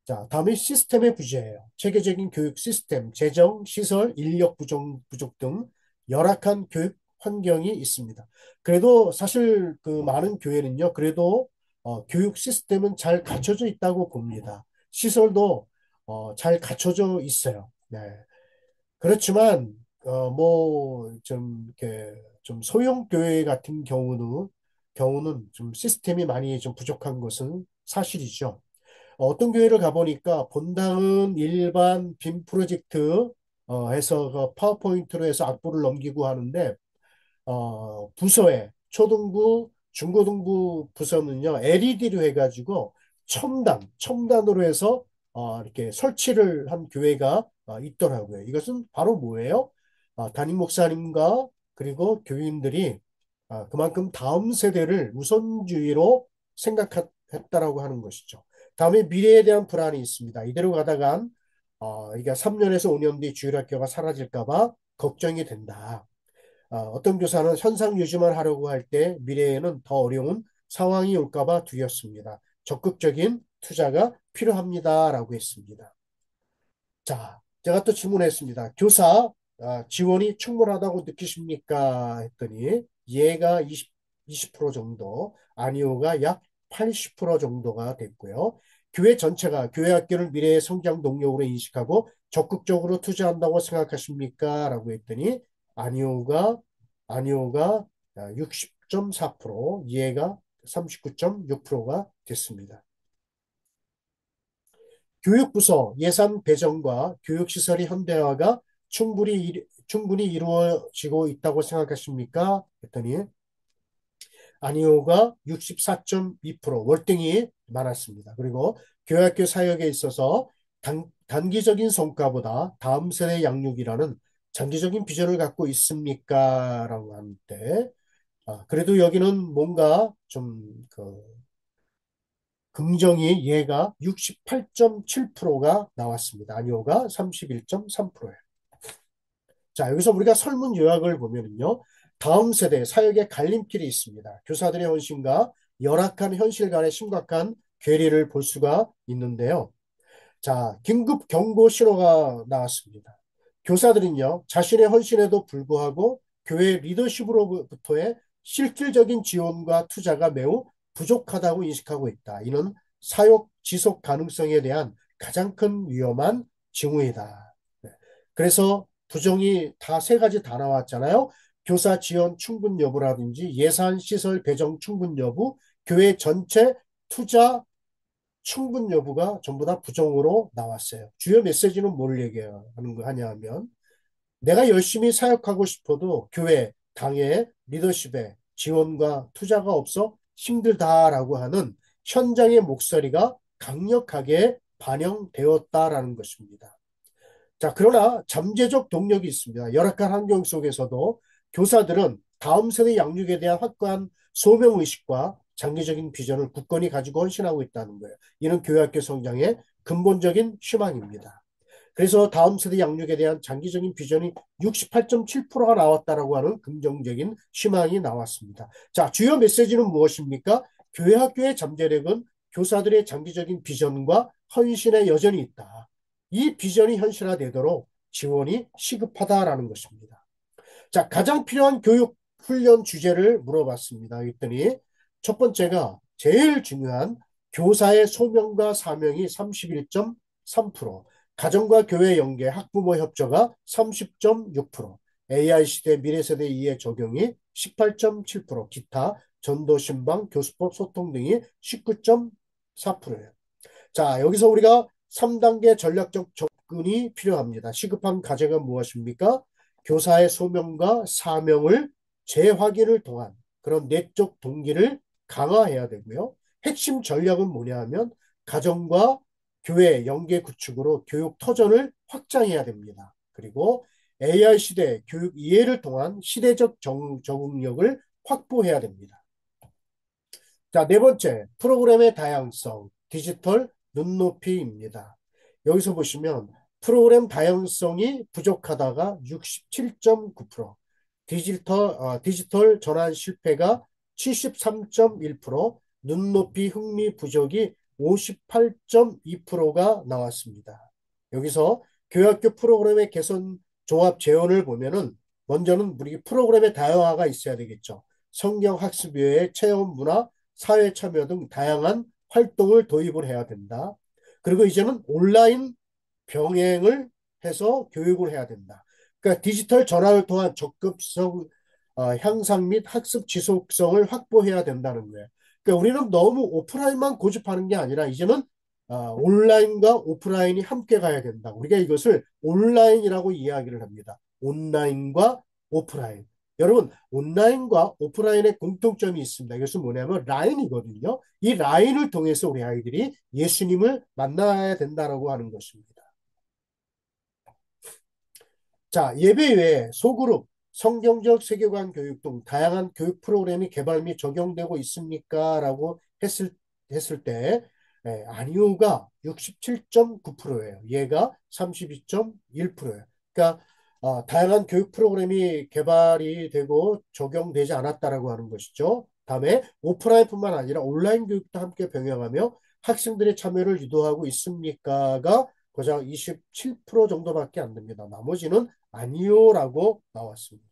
자, 다음에 시스템의 부재예요. 체계적인 교육 시스템, 재정, 시설, 인력 부족 등 열악한 교육 환경이 있습니다. 그래도 사실 그 많은 교회는요, 그래도 교육 시스템은 잘 갖춰져 있다고 봅니다. 시설도 잘 갖춰져 있어요. 네. 그렇지만 뭐 좀 이렇게 좀 소형 교회 같은 경우는 좀 시스템이 많이 좀 부족한 것은 사실이죠. 어떤 교회를 가보니까 본당은 일반 빔 프로젝트 해서 그 파워포인트로 해서 악보를 넘기고 하는데 부서에 초등부, 중고등부 부서는요 LED로 해가지고 첨단으로 해서 이렇게 설치를 한 교회가 있더라고요. 이것은 바로 뭐예요? 담임 목사님과 그리고 교인들이 그만큼 다음 세대를 우선주의로 생각했다라고 하는 것이죠. 다음에 미래에 대한 불안이 있습니다. 이대로 가다간 이게 3년에서 5년 뒤 주일학교가 사라질까 봐 걱정이 된다. 어떤 교사는 현상 유지만 하려고 할 때 미래에는 더 어려운 상황이 올까 봐 두렵습니다. 적극적인 투자가 필요합니다라고 했습니다. 자, 제가 또 질문했습니다. 교사 지원이 충분하다고 느끼십니까? 했더니 예가 20% 정도, 아니오가 약 80% 정도가 됐고요. 교회 전체가 교회 학교를 미래의 성장 동력으로 인식하고 적극적으로 투자한다고 생각하십니까? 라고 했더니 아니오가 아니오가 60.4%, 예가 39.6%가 됐습니다. 교육부서 예산 배정과 교육시설의 현대화가 충분히 이루어지고 있다고 생각하십니까? 했더니 아니오가 64.2% 월등히 많았습니다. 그리고 교학교 사역에 있어서 단기적인 성과보다 다음 세대 양육이라는 장기적인 비전을 갖고 있습니까? 라고 하는데 그래도 여기는 뭔가 좀 긍정이 얘가 68.7%가 나왔습니다. 아니오가 31.3%예요. 자, 여기서 우리가 설문 요약을 보면은요. 다음 세대 사역의 갈림길이 있습니다. 교사들의 헌신과 열악한 현실 간의 심각한 괴리를 볼 수가 있는데요. 자, 긴급 경고 신호가 나왔습니다. 교사들은요, 자신의 헌신에도 불구하고 교회 리더십으로부터의 실질적인 지원과 투자가 매우 부족하다고 인식하고 있다. 이는 사역 지속 가능성에 대한 가장 큰 위험한 징후이다. 네. 그래서 부정이 다 세 가지 다 나왔잖아요. 교사 지원 충분 여부라든지 예산 시설 배정 충분 여부, 교회 전체 투자 충분 여부가 전부 다 부정으로 나왔어요. 주요 메시지는 뭘 얘기하는 거 하냐 하면 내가 열심히 사역하고 싶어도 교회, 당의 리더십에 지원과 투자가 없어 힘들다라고 하는 현장의 목소리가 강력하게 반영되었다라는 것입니다. 자, 그러나 잠재적 동력이 있습니다. 열악한 환경 속에서도 교사들은 다음 세대 양육에 대한 확고한 소명의식과 장기적인 비전을 굳건히 가지고 헌신하고 있다는 거예요. 이는 교회학교 성장의 근본적인 희망입니다. 그래서 다음 세대 양육에 대한 장기적인 비전이 68.7%가 나왔다라고 하는 긍정적인 희망이 나왔습니다. 자, 주요 메시지는 무엇입니까? 교회학교의 잠재력은 교사들의 장기적인 비전과 헌신에 여전히 있다. 이 비전이 현실화되도록 지원이 시급하다라는 것입니다. 자, 가장 필요한 교육 훈련 주제를 물어봤습니다. 그랬더니 첫 번째가 제일 중요한 교사의 소명과 사명이 31.3%, 가정과 교회 연계, 학부모 협조가 30.6%, AI 시대 미래 세대 이해 적용이 18.7%, 기타 전도 신방 교수법 소통 등이 19.4%예요. 자, 여기서 우리가 3단계 전략적 접근이 필요합니다. 시급한 과제가 무엇입니까? 교사의 소명과 사명을 재확인을 통한 그런 내적 동기를 강화해야 되고요. 핵심 전략은 뭐냐 하면 가정과 교회 연계 구축으로 교육 터전을 확장해야 됩니다. 그리고 AI 시대 교육 이해를 통한 시대적 적응력을 확보해야 됩니다. 자, 네 번째, 프로그램의 다양성, 디지털 눈높이입니다. 여기서 보시면 프로그램 다양성이 부족하다가 67.9%, 디지털 전환 실패가 73.1%, 눈높이 흥미 부족이 58.2%가 나왔습니다. 여기서 교육학교 프로그램의 개선 종합 재원을 보면은 먼저는 우리 프로그램의 다양화가 있어야 되겠죠. 성경 학습 외에 체험 문화, 사회 참여 등 다양한 활동을 도입을 해야 된다. 그리고 이제는 온라인 병행을 해서 교육을 해야 된다. 그러니까 디지털 전환을 통한 적극성 향상 및 학습 지속성을 확보해야 된다는 거예요. 그러니까 우리는 너무 오프라인만 고집하는 게 아니라 이제는 온라인과 오프라인이 함께 가야 된다. 우리가 이것을 온라인이라고 이야기를 합니다. 온라인과 오프라인. 여러분, 온라인과 오프라인의 공통점이 있습니다. 이것은 뭐냐면 라인이거든요. 이 라인을 통해서 우리 아이들이 예수님을 만나야 된다라고 하는 것입니다. 자, 예배 외에 소그룹, 성경적 세계관 교육 등 다양한 교육 프로그램이 개발 및 적용되고 있습니까? 라고 했을 때, 아니오가 67.9%예요. 얘가 32.1%예요. 그러니까 다양한 교육 프로그램이 개발이 되고 적용되지 않았다라고 하는 것이죠. 다음에 오프라인뿐만 아니라 온라인 교육도 함께 병행하며 학생들의 참여를 유도하고 있습니까가 고작 27% 정도밖에 안 됩니다. 나머지는 아니요라고 나왔습니다.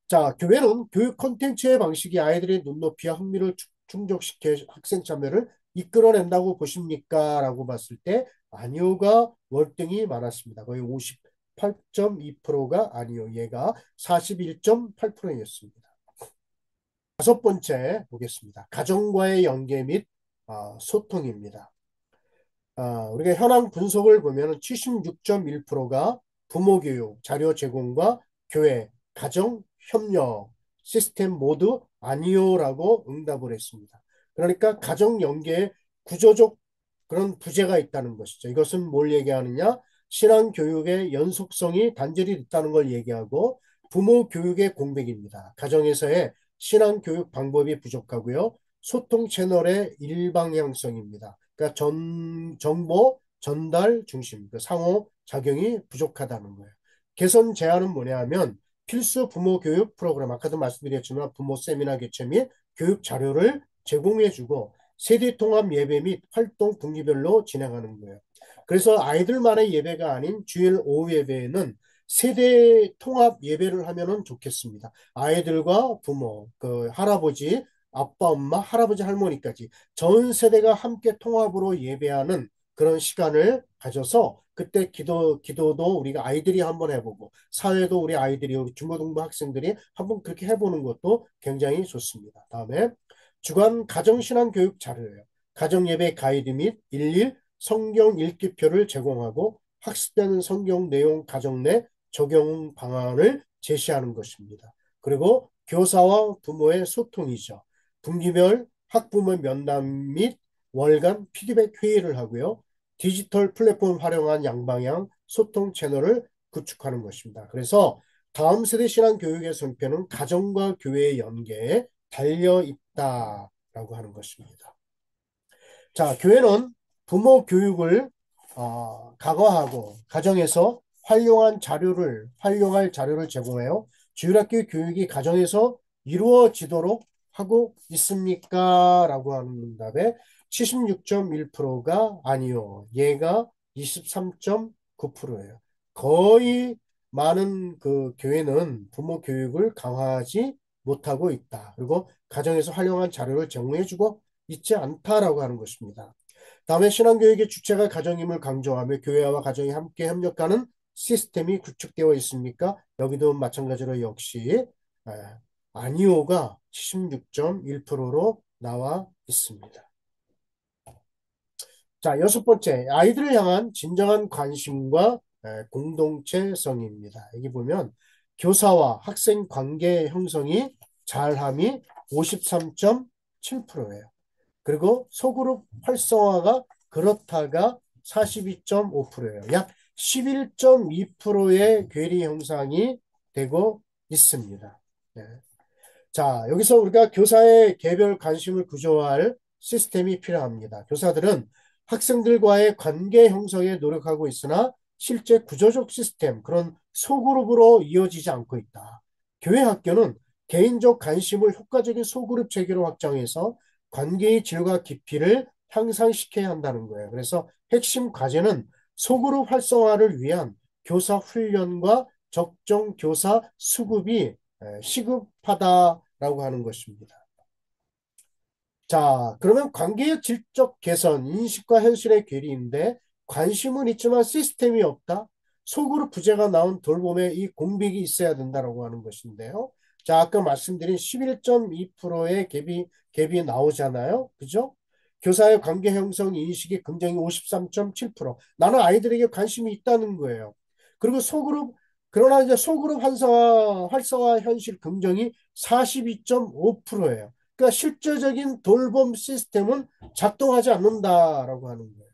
자, 교회는 교육 콘텐츠의 방식이 아이들의 눈높이와 흥미를 충족시켜 학생 참여를 이끌어낸다고 보십니까? 라고 봤을 때 아니요가 월등히 많았습니다. 거의 58.2%가 아니요. 얘가 41.8%였습니다. 다섯 번째 보겠습니다. 가정과의 연계 및 소통입니다. 우리가 현황 분석을 보면 76.1%가 부모 교육, 자료 제공과 교회, 가정, 협력, 시스템 모두 아니요라고 응답을 했습니다. 그러니까 가정 연계에 구조적 그런 부재가 있다는 것이죠. 이것은 뭘 얘기하느냐? 신앙 교육의 연속성이 단절이 있다는 걸 얘기하고 부모 교육의 공백입니다. 가정에서의 신앙 교육 방법이 부족하고요. 소통 채널의 일방향성입니다. 그러니까 정보 전달 중심, 그 상호 작용이 부족하다는 거예요. 개선 제안은 뭐냐 하면 필수 부모 교육 프로그램, 아까도 말씀드렸지만 부모 세미나 개최 및 교육 자료를 제공해주고 세대 통합 예배 및 활동 분기별로 진행하는 거예요. 그래서 아이들만의 예배가 아닌 주일 오후 예배에는 세대 통합 예배를 하면은 좋겠습니다. 아이들과 부모, 그 할아버지, 아빠, 엄마, 할아버지, 할머니까지 전 세대가 함께 통합으로 예배하는 그런 시간을 가져서 그때 기도도 우리가 아이들이 한번 해보고 사회도 우리 아이들이 우리 중고등부 학생들이 한번 그렇게 해보는 것도 굉장히 좋습니다. 다음에 주간 가정신앙 교육 자료예요. 가정예배 가이드 및 일일 성경 읽기표를 제공하고 학습되는 성경 내용 가정 내 적용 방안을 제시하는 것입니다. 그리고 교사와 부모의 소통이죠. 분기별 학부모 면담 및 월간 피드백 회의를 하고요. 디지털 플랫폼 활용한 양방향 소통 채널을 구축하는 것입니다. 그래서 다음 세대 신앙 교육의 성패는 가정과 교회의 연계에 달려 있다라고 하는 것입니다. 자, 교회는 부모 교육을 강화하고 가정에서 활용할 자료를 제공해요. 주일학교 교육이 가정에서 이루어지도록 하고 있습니까? 라고 하는 응답에 76.1%가 아니요. 얘가 23.9%예요. 거의 많은 그 교회는 부모 교육을 강화하지 못하고 있다. 그리고 가정에서 활용한 자료를 제공해주고 있지 않다라고 하는 것입니다. 다음에 신앙교육의 주체가 가정임을 강조하며 교회와 가정이 함께 협력하는 시스템이 구축되어 있습니까? 여기도 마찬가지로 역시 아니오가 76.1%로 나와 있습니다. 자, 여섯 번째, 아이들을 향한 진정한 관심과 공동체성입니다. 여기 보면 교사와 학생 관계 형성이 잘함이 53.7%예요. 그리고 소그룹 활성화가 그렇다가 42.5%예요. 약 11.2%의 괴리 형상이 되고 있습니다. 네. 자, 여기서 우리가 교사의 개별 관심을 구조할 시스템이 필요합니다. 교사들은 학생들과의 관계 형성에 노력하고 있으나 실제 구조적 시스템, 그런 소그룹으로 이어지지 않고 있다. 교회 학교는 개인적 관심을 효과적인 소그룹 체계로 확장해서 관계의 질과 깊이를 향상시켜야 한다는 거예요. 그래서 핵심 과제는 소그룹 활성화를 위한 교사 훈련과 적정 교사 수급이 시급하다라고 하는 것입니다. 자, 그러면 관계의 질적 개선, 인식과 현실의 괴리인데 관심은 있지만 시스템이 없다. 속으로 부재가 나온 돌봄에 이 공백이 있어야 된다라고 하는 것인데요. 자, 아까 말씀드린 11.2%의 갭이 나오잖아요. 그죠? 교사의 관계 형성 인식이 긍정이 53.7%. 나는 아이들에게 관심이 있다는 거예요. 그리고 그러나 이제 소그룹 활성화 현실 긍정이 42.5%예요. 그러니까 실제적인 돌봄 시스템은 작동하지 않는다라고 하는 거예요.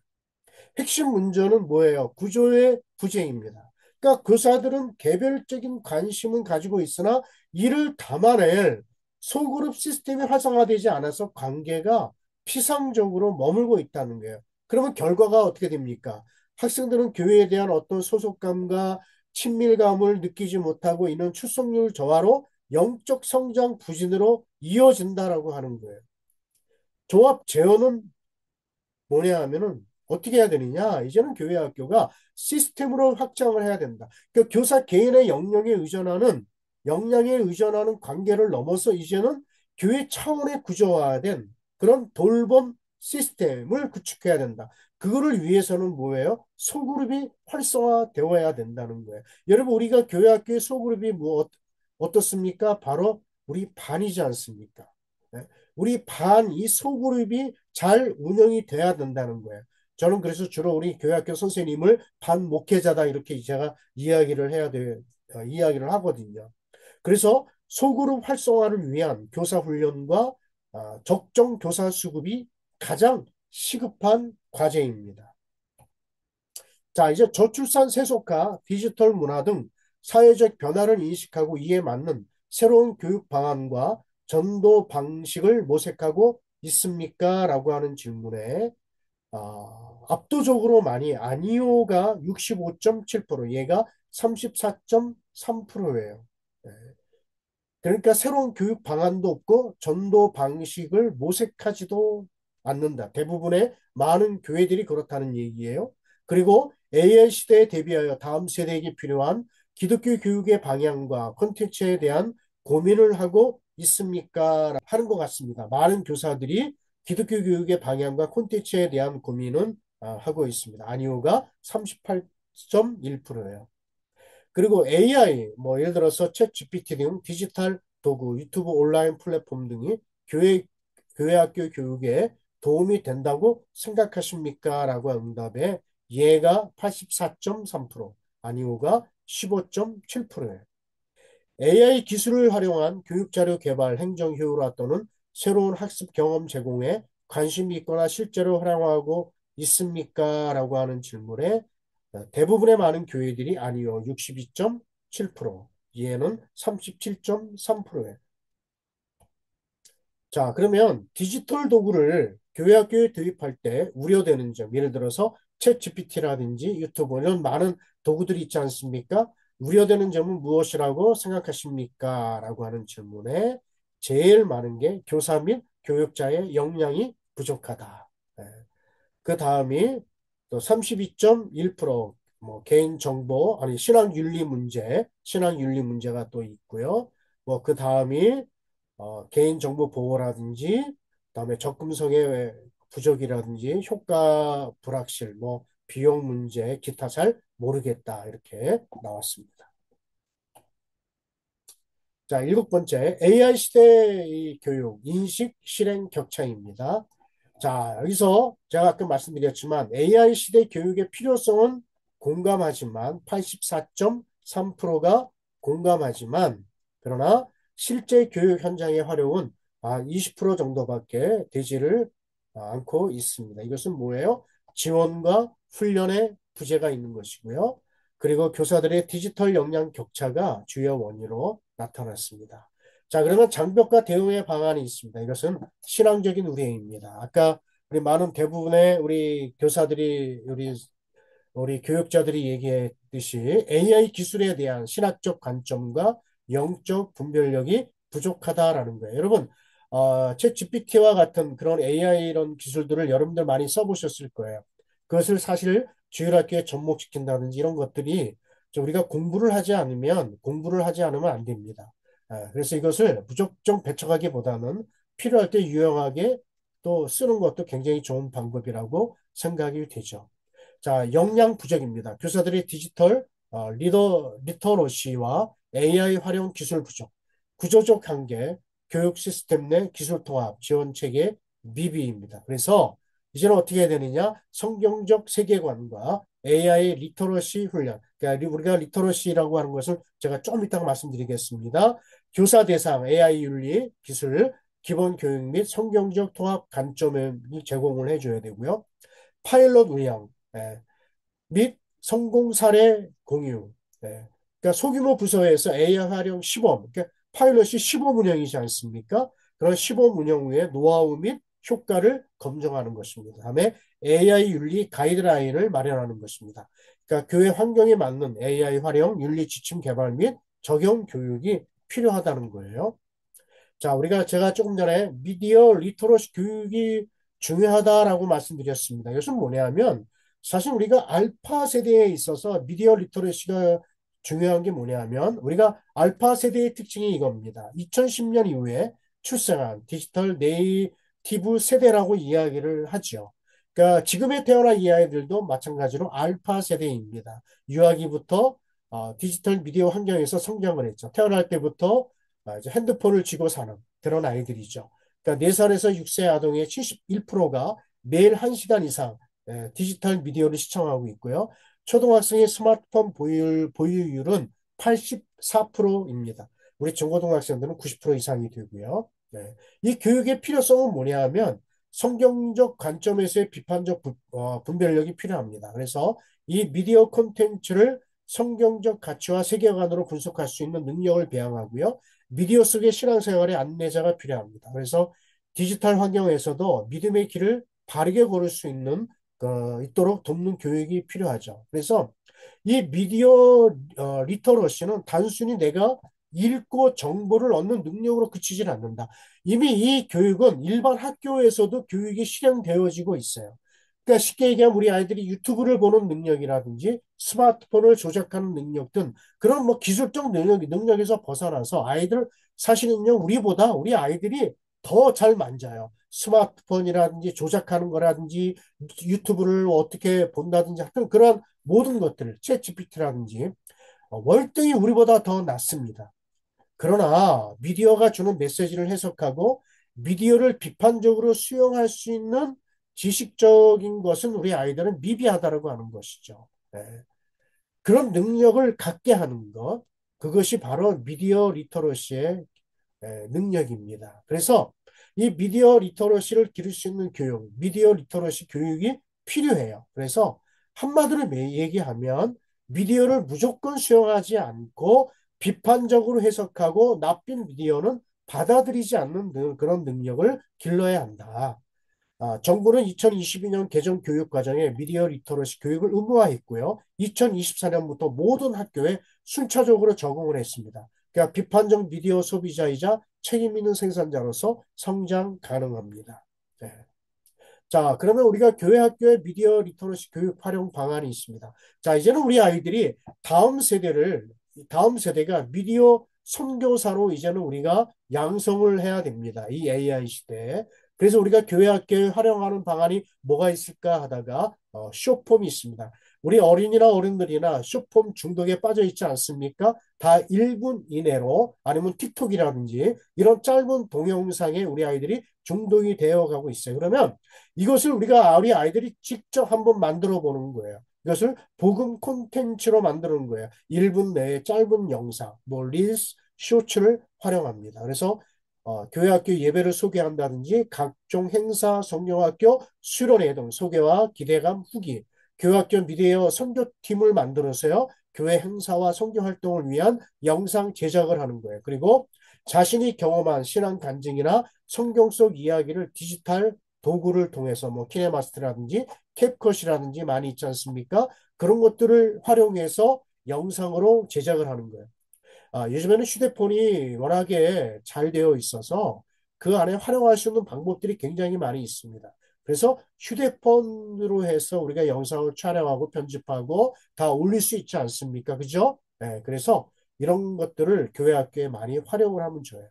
핵심 문제는 뭐예요? 구조의 부재입니다. 그러니까 교사들은 개별적인 관심은 가지고 있으나 이를 담아낼 소그룹 시스템이 활성화되지 않아서 관계가 피상적으로 머물고 있다는 거예요. 그러면 결과가 어떻게 됩니까? 학생들은 교회에 대한 어떤 소속감과 친밀감을 느끼지 못하고 이는 출석률 저하로 영적 성장 부진으로 이어진다라고 하는 거예요. 종합 재원은 뭐냐 하면은 어떻게 해야 되느냐? 이제는 교회 학교가 시스템으로 확장을 해야 된다. 그 교사 개인의 역량에 의존하는 관계를 넘어서 이제는 교회 차원의 구조화된 그런 돌봄 시스템을 구축해야 된다. 그거를 위해서는 뭐예요? 소그룹이 활성화되어야 된다는 거예요. 여러분 우리가 교회 학교의 소그룹이 어떻습니까? 바로 우리 반이지 않습니까? 네? 우리 반 이 소그룹이 잘 운영이 돼야 된다는 거예요. 저는 그래서 주로 우리 교회학교 선생님을 반목회자다 이렇게 제가 이야기를 해야 돼, 이야기를 하거든요. 그래서 소그룹 활성화를 위한 교사 훈련과 적정 교사 수급이 가장 시급한 과제입니다. 자, 이제 저출산 세속화, 디지털 문화 등 사회적 변화를 인식하고 이에 맞는 새로운 교육 방안과 전도 방식을 모색하고 있습니까? 라고 하는 질문에 압도적으로 많이 아니오가 65.7%, 얘가 34.3%예요. 그러니까 새로운 교육 방안도 없고 전도 방식을 모색하지도 않는다. 대부분의 많은 교회들이 그렇다는 얘기예요. 그리고 AI 시대에 대비하여 다음 세대에게 필요한 기독교 교육의 방향과 콘텐츠에 대한 고민을 하고 있습니까? 하는 것 같습니다. 많은 교사들이 기독교 교육의 방향과 콘텐츠에 대한 고민은 하고 있습니다. 아니오가 38.1%예요. 그리고 AI, 뭐 예를 들어서 챗 GPT 등 디지털 도구, 유튜브 온라인 플랫폼 등이 교회 학교 교육에 도움이 된다고 생각하십니까? 라고 한 응답에 예가 84.3%, 아니오가 15.7%예요. AI 기술을 활용한 교육자료 개발, 행정 효율화 또는 새로운 학습 경험 제공에 관심이 있거나 실제로 활용하고 있습니까? 라고 하는 질문에 대부분의 많은 교회들이 아니요. 62.7%, 얘는 37.3%예요. 자, 그러면 디지털 도구를 교회 학교에 도입할 때 우려되는 점, 예를 들어서 챗 GPT라든지 유튜브 이런 많은 도구들이 있지 않습니까? 우려되는 점은 무엇이라고 생각하십니까? 라고 하는 질문에 제일 많은 게 교사 및 교육자의 역량이 부족하다. 예. 그 다음이 또 32.1%, 뭐 개인정보, 아니 신앙윤리 문제가 또 있고요. 뭐 그 다음이 개인정보 보호라든지, 그다음에 접근성의 부족이라든지, 효과 불확실, 뭐 비용 문제, 기타 잘 모르겠다 이렇게 나왔습니다. 자, 일곱 번째, AI 시대의 교육, 인식, 실행 격차입니다. 자, 여기서 제가 아까 말씀드렸지만 AI 시대 교육의 필요성은 공감하지만 84.3%가 공감하지만 그러나 실제 교육 현장의 활용은 20% 정도밖에 되지를 않고 있습니다. 이것은 뭐예요? 지원과 훈련에 부재가 있는 것이고요. 그리고 교사들의 디지털 역량 격차가 주요 원인으로 나타났습니다. 자, 그러면 장벽과 대응의 방안이 있습니다. 이것은 신앙적인 우려입니다. 아까 우리 많은 대부분의 우리 교사들이 우리 교육자들이 얘기했듯이 AI 기술에 대한 신학적 관점과 영적 분별력이 부족하다라는 거예요. 여러분, 챗 GPT와 같은 그런 AI 이런 기술들을 여러분들 많이 써보셨을 거예요. 그것을 사실 주일학교에 접목시킨다든지 이런 것들이 우리가 공부를 하지 않으면 안 됩니다. 그래서 이것을 무작정 배척하기보다는 필요할 때 유용하게 또 쓰는 것도 굉장히 좋은 방법이라고 생각이 되죠. 자, 역량 부족입니다. 교사들의 디지털 리터러시와 AI 활용 기술 부족, 구조적 한계, 교육 시스템 내 기술 통합, 지원 체계 미비입니다. 그래서 이제는 어떻게 해야 되느냐? 성경적 세계관과 AI 리터러시 훈련. 그러니까 우리가 리터러시라고 하는 것을 제가 좀 이따가 말씀드리겠습니다. 교사 대상 AI 윤리 기술 기본 교육 및 성경적 통합 관점을 제공을 해줘야 되고요. 파일럿 운영, 및 성공 사례 공유. 그러니까 소규모 부서에서 AI 활용 시범, 그러니까 파일럿이 시범 운영이지 않습니까? 그런 시범 운영 후에 노하우 및 효과를 검증하는 것입니다. 다음에 AI 윤리 가이드라인을 마련하는 것입니다. 그러니까 교회 환경에 맞는 AI 활용 윤리 지침 개발 및 적용 교육이 필요하다는 거예요. 자, 제가 조금 전에 미디어 리터러시 교육이 중요하다라고 말씀드렸습니다. 이것은 뭐냐면 사실 우리가 알파 세대에 있어서 미디어 리터러시가 중요한 게 뭐냐면 우리가 알파 세대의 특징이 이겁니다. 2010년 이후에 출생한 디지털 네이티브 세대라고 이야기를 하죠. 그러니까 지금에 태어난 이 아이들도 마찬가지로 알파 세대입니다. 유아기부터 디지털 미디어 환경에서 성장을 했죠. 태어날 때부터 이제 핸드폰을 쥐고 사는 그런 아이들이죠. 그러니까 4살에서 6세 아동의 71%가 매일 1시간 이상 디지털 미디어를 시청하고 있고요. 초등학생의 스마트폰 보유율은 84%입니다. 우리 중고등학생들은 90% 이상이 되고요. 이 교육의 필요성은 뭐냐 하면 성경적 관점에서의 비판적 분별력이 필요합니다. 그래서 이 미디어 콘텐츠를 성경적 가치와 세계관으로 분석할 수 있는 능력을 배양하고요. 미디어 속의 신앙생활의 안내자가 필요합니다. 그래서 디지털 환경에서도 믿음의 길을 바르게 걸을 수 있도록 돕는 교육이 필요하죠. 그래서 이 미디어 리터러시는 단순히 내가 읽고 정보를 얻는 능력으로 그치질 않는다. 이미 이 교육은 일반 학교에서도 교육이 실행되어지고 있어요. 그러니까 쉽게 얘기하면 우리 아이들이 유튜브를 보는 능력이라든지 스마트폰을 조작하는 능력 등 그런 뭐 기술적 능력에서 벗어나서 아이들 사실은요 우리보다 우리 아이들이 더 잘 만져요. 스마트폰이라든지 조작하는 거라든지 유튜브를 어떻게 본다든지 하여튼 그런 모든 것들, 챗 GPT라든지 월등히 우리보다 더 낫습니다. 그러나 미디어가 주는 메시지를 해석하고 미디어를 비판적으로 수용할 수 있는 지식적인 것은 우리 아이들은 미비하다라고 하는 것이죠. 네. 그런 능력을 갖게 하는 것, 그것이 바로 미디어 리터러시의 능력입니다. 그래서 이 미디어 리터러시를 기를 수 있는 교육, 미디어 리터러시 교육이 필요해요. 그래서 한마디로 얘기하면 미디어를 무조건 수용하지 않고 비판적으로 해석하고 나쁜 미디어는 받아들이지 않는 그런 능력을 길러야 한다. 정부는 2022년 개정 교육 과정에 미디어 리터러시 교육을 의무화했고요. 2024년부터 모든 학교에 순차적으로 적응을 했습니다. 그러니까 비판적 미디어 소비자이자 책임 있는 생산자로서 성장 가능합니다. 네. 자, 그러면 우리가 교회 학교에 미디어 리터러시 교육 활용 방안이 있습니다. 자, 이제는 우리 아이들이 다음 세대가 미디어 선교사로 이제는 우리가 양성을 해야 됩니다. 이 AI 시대에. 그래서 우리가 교회 학교에 활용하는 방안이 뭐가 있을까 하다가 쇼폼이 있습니다. 우리 어린이나 어른들이나 쇼폼 중독에 빠져 있지 않습니까? 다 1분 이내로 아니면 틱톡이라든지 이런 짧은 동영상에 우리 아이들이 중독이 되어 가고 있어요. 그러면 이것을 우리 아이들이 직접 한번 만들어 보는 거예요. 이것을 복음 콘텐츠로 만드는 거예요. 1분 내에 짧은 영상, 뭐 릴스, 쇼츠를 활용합니다. 그래서 교회 학교 예배를 소개한다든지 각종 행사, 성경학교 수련회 등 소개와 기대감 후기, 교회 학교 미디어 선교팀을 만들어서요. 교회 행사와 선교 활동을 위한 영상 제작을 하는 거예요. 그리고 자신이 경험한 신앙 간증이나 성경 속 이야기를 디지털 도구를 통해서 뭐 키네마스터라든지 캡컷이라든지 많이 있지 않습니까? 그런 것들을 활용해서 영상으로 제작을 하는 거예요. 요즘에는 휴대폰이 워낙에 잘 되어 있어서 그 안에 활용할 수 있는 방법들이 굉장히 많이 있습니다. 그래서 휴대폰으로 해서 우리가 영상을 촬영하고 편집하고 다 올릴 수 있지 않습니까? 그죠? 네, 그래서 이런 것들을 교회 학교에 많이 활용을 하면 좋아요.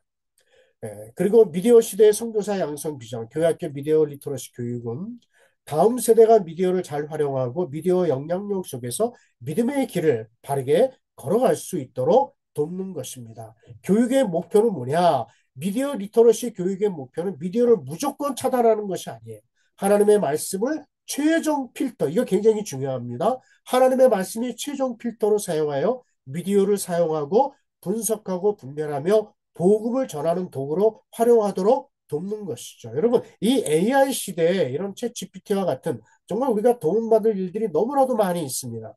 그리고 미디어 시대의 선교사 양성 비전, 교회학교 미디어 리터러시 교육은 다음 세대가 미디어를 잘 활용하고 미디어 영향력 속에서 믿음의 길을 바르게 걸어갈 수 있도록 돕는 것입니다. 교육의 목표는 뭐냐? 미디어 리터러시 교육의 목표는 미디어를 무조건 차단하는 것이 아니에요. 하나님의 말씀을 최종 필터, 이거 굉장히 중요합니다. 하나님의 말씀이 최종 필터로 사용하여 미디어를 사용하고 분석하고 분별하며 복음을 전하는 도구로 활용하도록 돕는 것이죠. 여러분, 이 AI 시대에 이런 챗 GPT와 같은 정말 우리가 도움받을 일들이 너무나도 많이 있습니다.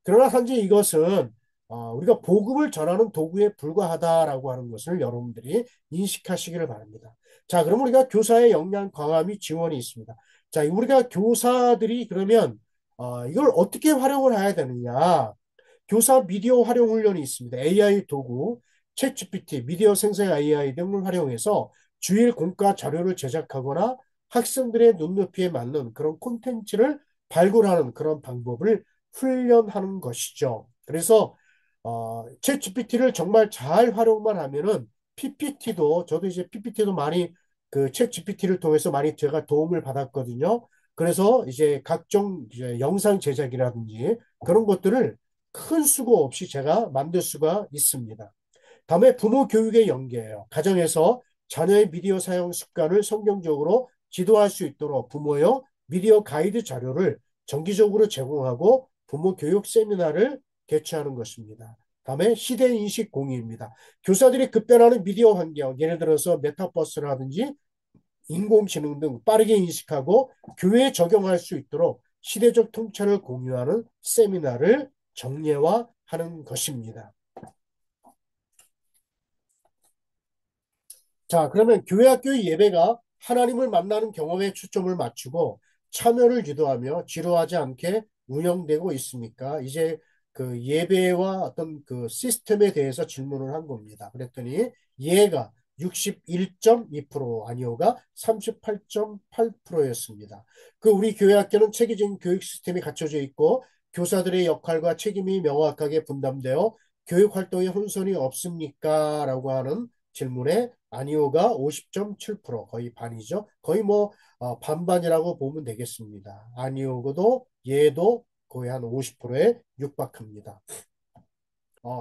그러나 현재 이것은 우리가 복음을 전하는 도구에 불과하다라고 하는 것을 여러분들이 인식하시기를 바랍니다. 자, 그럼 우리가 교사의 역량 강화 및 지원이 있습니다. 자, 우리가 교사들이 그러면 이걸 어떻게 활용을 해야 되느냐? 교사 미디어 활용 훈련이 있습니다. AI 도구, 챗GPT, 미디어 생성 AI 등을 활용해서 주일 공과 자료를 제작하거나 학생들의 눈높이에 맞는 그런 콘텐츠를 발굴하는 그런 방법을 훈련하는 것이죠. 그래서 챗GPT를 정말 잘 활용만 하면은 PPT도 저도 이제 PPT도 많이 그 챗GPT를 통해서 많이 제가 도움을 받았거든요. 그래서 이제 각종 이제 영상 제작이라든지 그런 것들을 큰 수고 없이 제가 만들 수가 있습니다. 다음에 부모 교육의 연계예요. 가정에서 자녀의 미디어 사용 습관을 성경적으로 지도할 수 있도록 부모요, 미디어 가이드 자료를 정기적으로 제공하고 부모 교육 세미나를 개최하는 것입니다. 다음에 시대인식 공유입니다. 교사들이 급변하는 미디어 환경, 예를 들어서 메타버스를 하든지 인공지능 등 빠르게 인식하고 교회에 적용할 수 있도록 시대적 통찰을 공유하는 세미나를 정례화하는 것입니다. 자, 그러면 교회 학교의 예배가 하나님을 만나는 경험에 초점을 맞추고 참여를 유도하며 지루하지 않게 운영되고 있습니까? 이제 그 예배와 어떤 그 시스템에 대해서 질문을 한 겁니다. 그랬더니 예가 61.2%, 아니오가 38.8%였습니다. 그 우리 교회 학교는 체계적인 교육 시스템이 갖춰져 있고 교사들의 역할과 책임이 명확하게 분담되어 교육 활동에 혼선이 없습니까? 라고 하는 질문에 아니오가 50.7%, 거의 반이죠. 거의 뭐 반반이라고 보면 되겠습니다. 아니오고도 얘도 거의 한 50%에 육박합니다.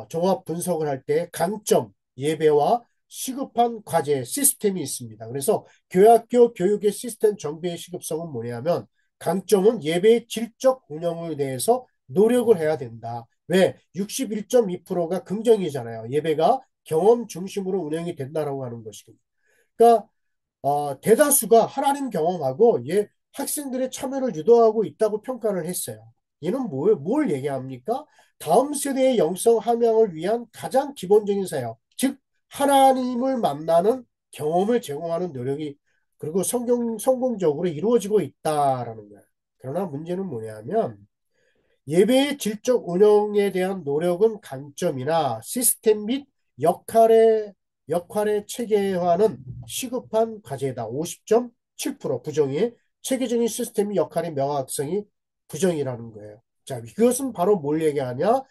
종합 분석을 할 때 강점, 예배와 시급한 과제 시스템이 있습니다. 그래서 교학교 교육의 시스템 정비의 시급성은 뭐냐면 강점은 예배의 질적 운영을 대해서 노력을 해야 된다. 왜? 61.2%가 긍정이잖아요. 예배가 경험 중심으로 운영이 된다라고 하는 것이거든요. 그러니까 대다수가 하나님 경험하고 학생들의 참여를 유도하고 있다고 평가를 했어요. 이는 뭘 얘기합니까? 다음 세대의 영성 함양을 위한 가장 기본적인 사역, 즉 하나님을 만나는 경험을 제공하는 노력이 그리고 성공적으로 이루어지고 있다라는 거예요. 그러나 문제는 뭐냐면 예배의 질적 운영에 대한 노력은 강점이나 시스템 및 역할의 체계화는 시급한 과제다. 50.7% 부정이 체계적인 시스템 역할의 명확성이 부정이라는 거예요. 자, 이것은 바로 뭘 얘기하냐?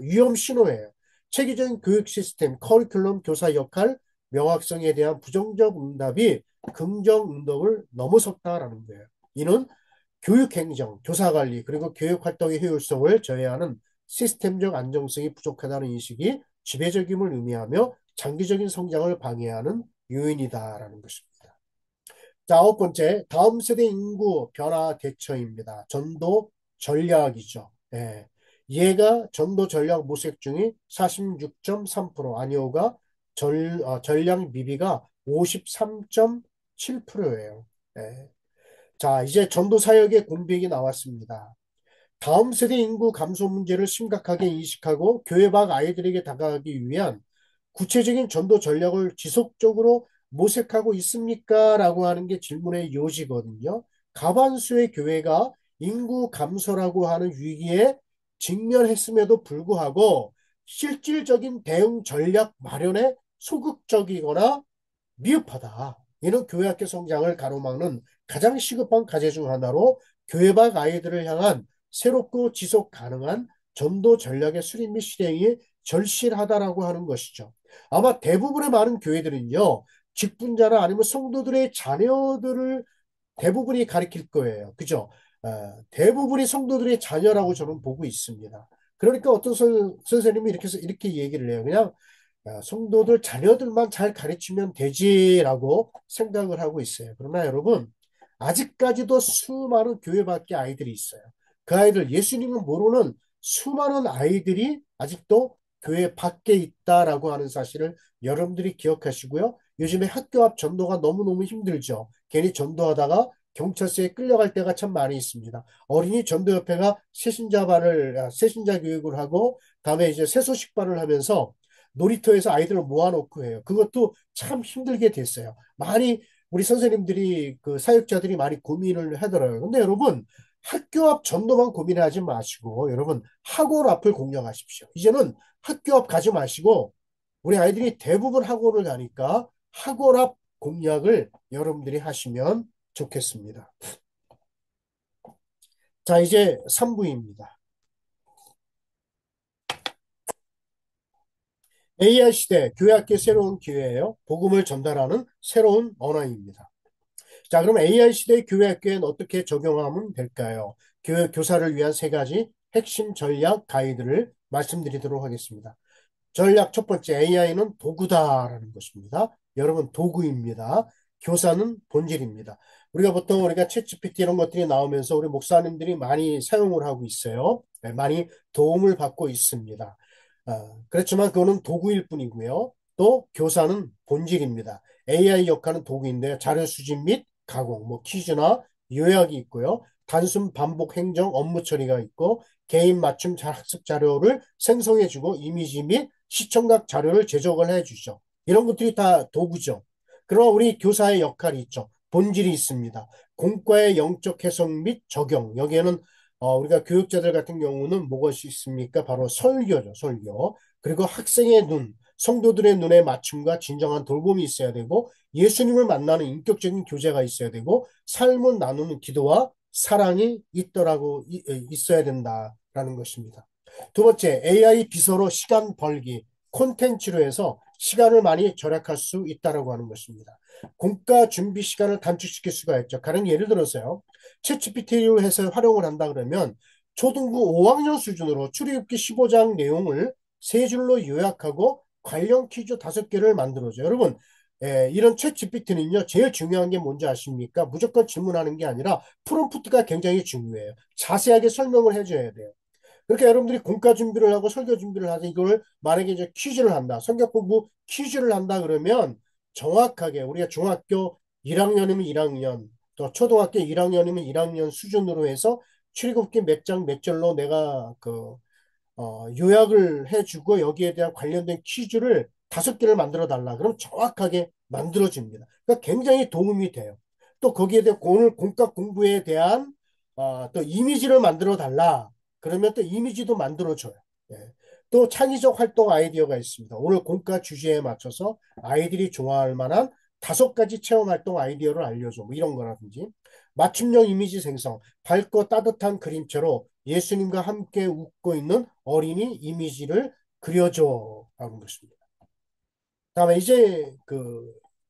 위험 신호예요. 체계적인 교육 시스템, 커리큘럼, 교사 역할, 명확성에 대한 부정적 응답이 긍정 응답을 넘어섰다라는 거예요. 이는 교육행정, 교사관리, 그리고 교육활동의 효율성을 저해하는 시스템적 안정성이 부족하다는 인식이 지배적임을 의미하며 장기적인 성장을 방해하는 요인이다라는 것입니다. 자, 아홉 번째, 다음 세대 인구 변화 대처입니다. 전도 전략이죠. 예. 얘가 전도 전략 모색 중이 46.3%, 아니오가 전략 미비가 53.7%예요. 예. 자, 이제 전도 사역의 공백이 나왔습니다. 다음 세대 인구 감소 문제를 심각하게 인식하고 교회 밖 아이들에게 다가가기 위한 구체적인 전도 전략을 지속적으로 모색하고 있습니까? 라고 하는 게 질문의 요지거든요. 과반수의 교회가 인구 감소라고 하는 위기에 직면했음에도 불구하고 실질적인 대응 전략 마련에 소극적이거나 미흡하다. 이는 교회학교 성장을 가로막는 가장 시급한 과제 중 하나로 교회 밖 아이들을 향한 새롭고 지속 가능한 전도 전략의 수립 및 실행이 절실하다라고 하는 것이죠. 아마 대부분의 많은 교회들은요, 직분자나 아니면 성도들의 자녀들을 대부분이 가리킬 거예요. 그죠? 대부분이 성도들의 자녀라고 저는 보고 있습니다. 그러니까 어떤 선생님이 이렇게 얘기를 해요. 그냥 성도들 자녀들만 잘 가르치면 되지라고 생각을 하고 있어요. 그러나 여러분, 아직까지도 수많은 교회 밖에 아이들이 있어요. 그 아이들, 예수님을 모르는 수많은 아이들이 아직도 교회 밖에 있다라고 하는 사실을 여러분들이 기억하시고요. 요즘에 학교 앞 전도가 너무너무 힘들죠. 괜히 전도하다가 경찰서에 끌려갈 때가 참 많이 있습니다. 어린이 전도협회가 세신자 교육을 하고, 다음에 이제 세소식반을 하면서 놀이터에서 아이들을 모아놓고 해요. 그것도 참 힘들게 됐어요. 많이 우리 선생님들이 그 사역자들이 많이 고민을 하더라고요. 근데 여러분 학교 앞 전도만 고민하지 마시고 여러분 학원 앞을 공략하십시오. 이제는 학교 앞 가지 마시고 우리 아이들이 대부분 학원을 가니까 학원 앞 공략을 여러분들이 하시면 좋겠습니다. 자, 이제 3부입니다. AI 시대 교회학교 새로운 기회예요. 복음을 전달하는 새로운 언어입니다. 자, 그럼 AI 시대 교회학교엔 어떻게 적용하면 될까요? 교사를 위한 세 가지 핵심 전략 가이드를 말씀드리도록 하겠습니다. 전략 첫 번째, AI는 도구다라는 것입니다. 여러분, 도구입니다. 교사는 본질입니다. 우리가 보통 우리가 챗GPT 이런 것들이 나오면서 우리 목사님들이 많이 사용을 하고 있어요. 네, 많이 도움을 받고 있습니다. 그렇지만 그거는 도구일 뿐이고요. 또 교사는 본질입니다. AI 역할은 도구인데 자료 수집 및 가공, 뭐 퀴즈나 요약이 있고요. 단순 반복 행정 업무 처리가 있고 개인 맞춤 학습 자료를 생성해주고 이미지 및 시청각 자료를 제작을 해주죠. 이런 것들이 다 도구죠. 그러나 우리 교사의 역할이 있죠. 본질이 있습니다. 공과의 영적 해석 및 적용. 여기에는 우리가 교육자들 같은 경우는 무엇이 있습니까? 바로 설교죠, 설교. 그리고 학생의 눈, 성도들의 눈에 맞춤과 진정한 돌봄이 있어야 되고, 예수님을 만나는 인격적인 교제가 있어야 되고, 삶을 나누는 기도와 사랑이 있어야 된다라는 것입니다. 두 번째, AI 비서로 시간 벌기, 콘텐츠로 해서 시간을 많이 절약할 수 있다라고 하는 것입니다. 공과 준비 시간을 단축시킬 수가 있죠. 가령 예를 들어서요. 챗GPT로 해서 활용을 한다 그러면 초등부 5학년 수준으로 출애굽기 15장 내용을 세 줄로 요약하고 관련 퀴즈 5개를 만들어줘요. 여러분, 이런 챗GPT는요, 제일 중요한 게 뭔지 아십니까? 무조건 질문하는 게 아니라 프롬프트가 굉장히 중요해요. 자세하게 설명을 해줘야 돼요. 그러니까 여러분들이 공과 준비를 하고 설교 준비를 하서 이걸 만약에 이제 퀴즈를 한다. 성격 공부 퀴즈를 한다 그러면 정확하게 우리가 중학교 1학년이면 1학년, 또 초등학교 1학년이면 1학년 수준으로 해서 출애굽기 몇 장 몇 절로 내가 요약을 해주고 여기에 대한 관련된 퀴즈를 5개를 만들어 달라. 그럼 정확하게 만들어집니다. 그러니까 굉장히 도움이 돼요. 또 거기에 대한 오늘 공과 공부에 대한 또 이미지를 만들어 달라. 그러면 또 이미지도 만들어줘요. 예. 또 창의적 활동 아이디어가 있습니다. 오늘 공과 주제에 맞춰서 아이들이 좋아할 만한 5가지 체험 활동 아이디어를 알려줘. 뭐 이런 거라든지. 맞춤형 이미지 생성, 밝고 따뜻한 그림체로 예수님과 함께 웃고 있는 어린이 이미지를 그려줘. 라는 것입니다. 다음에 이제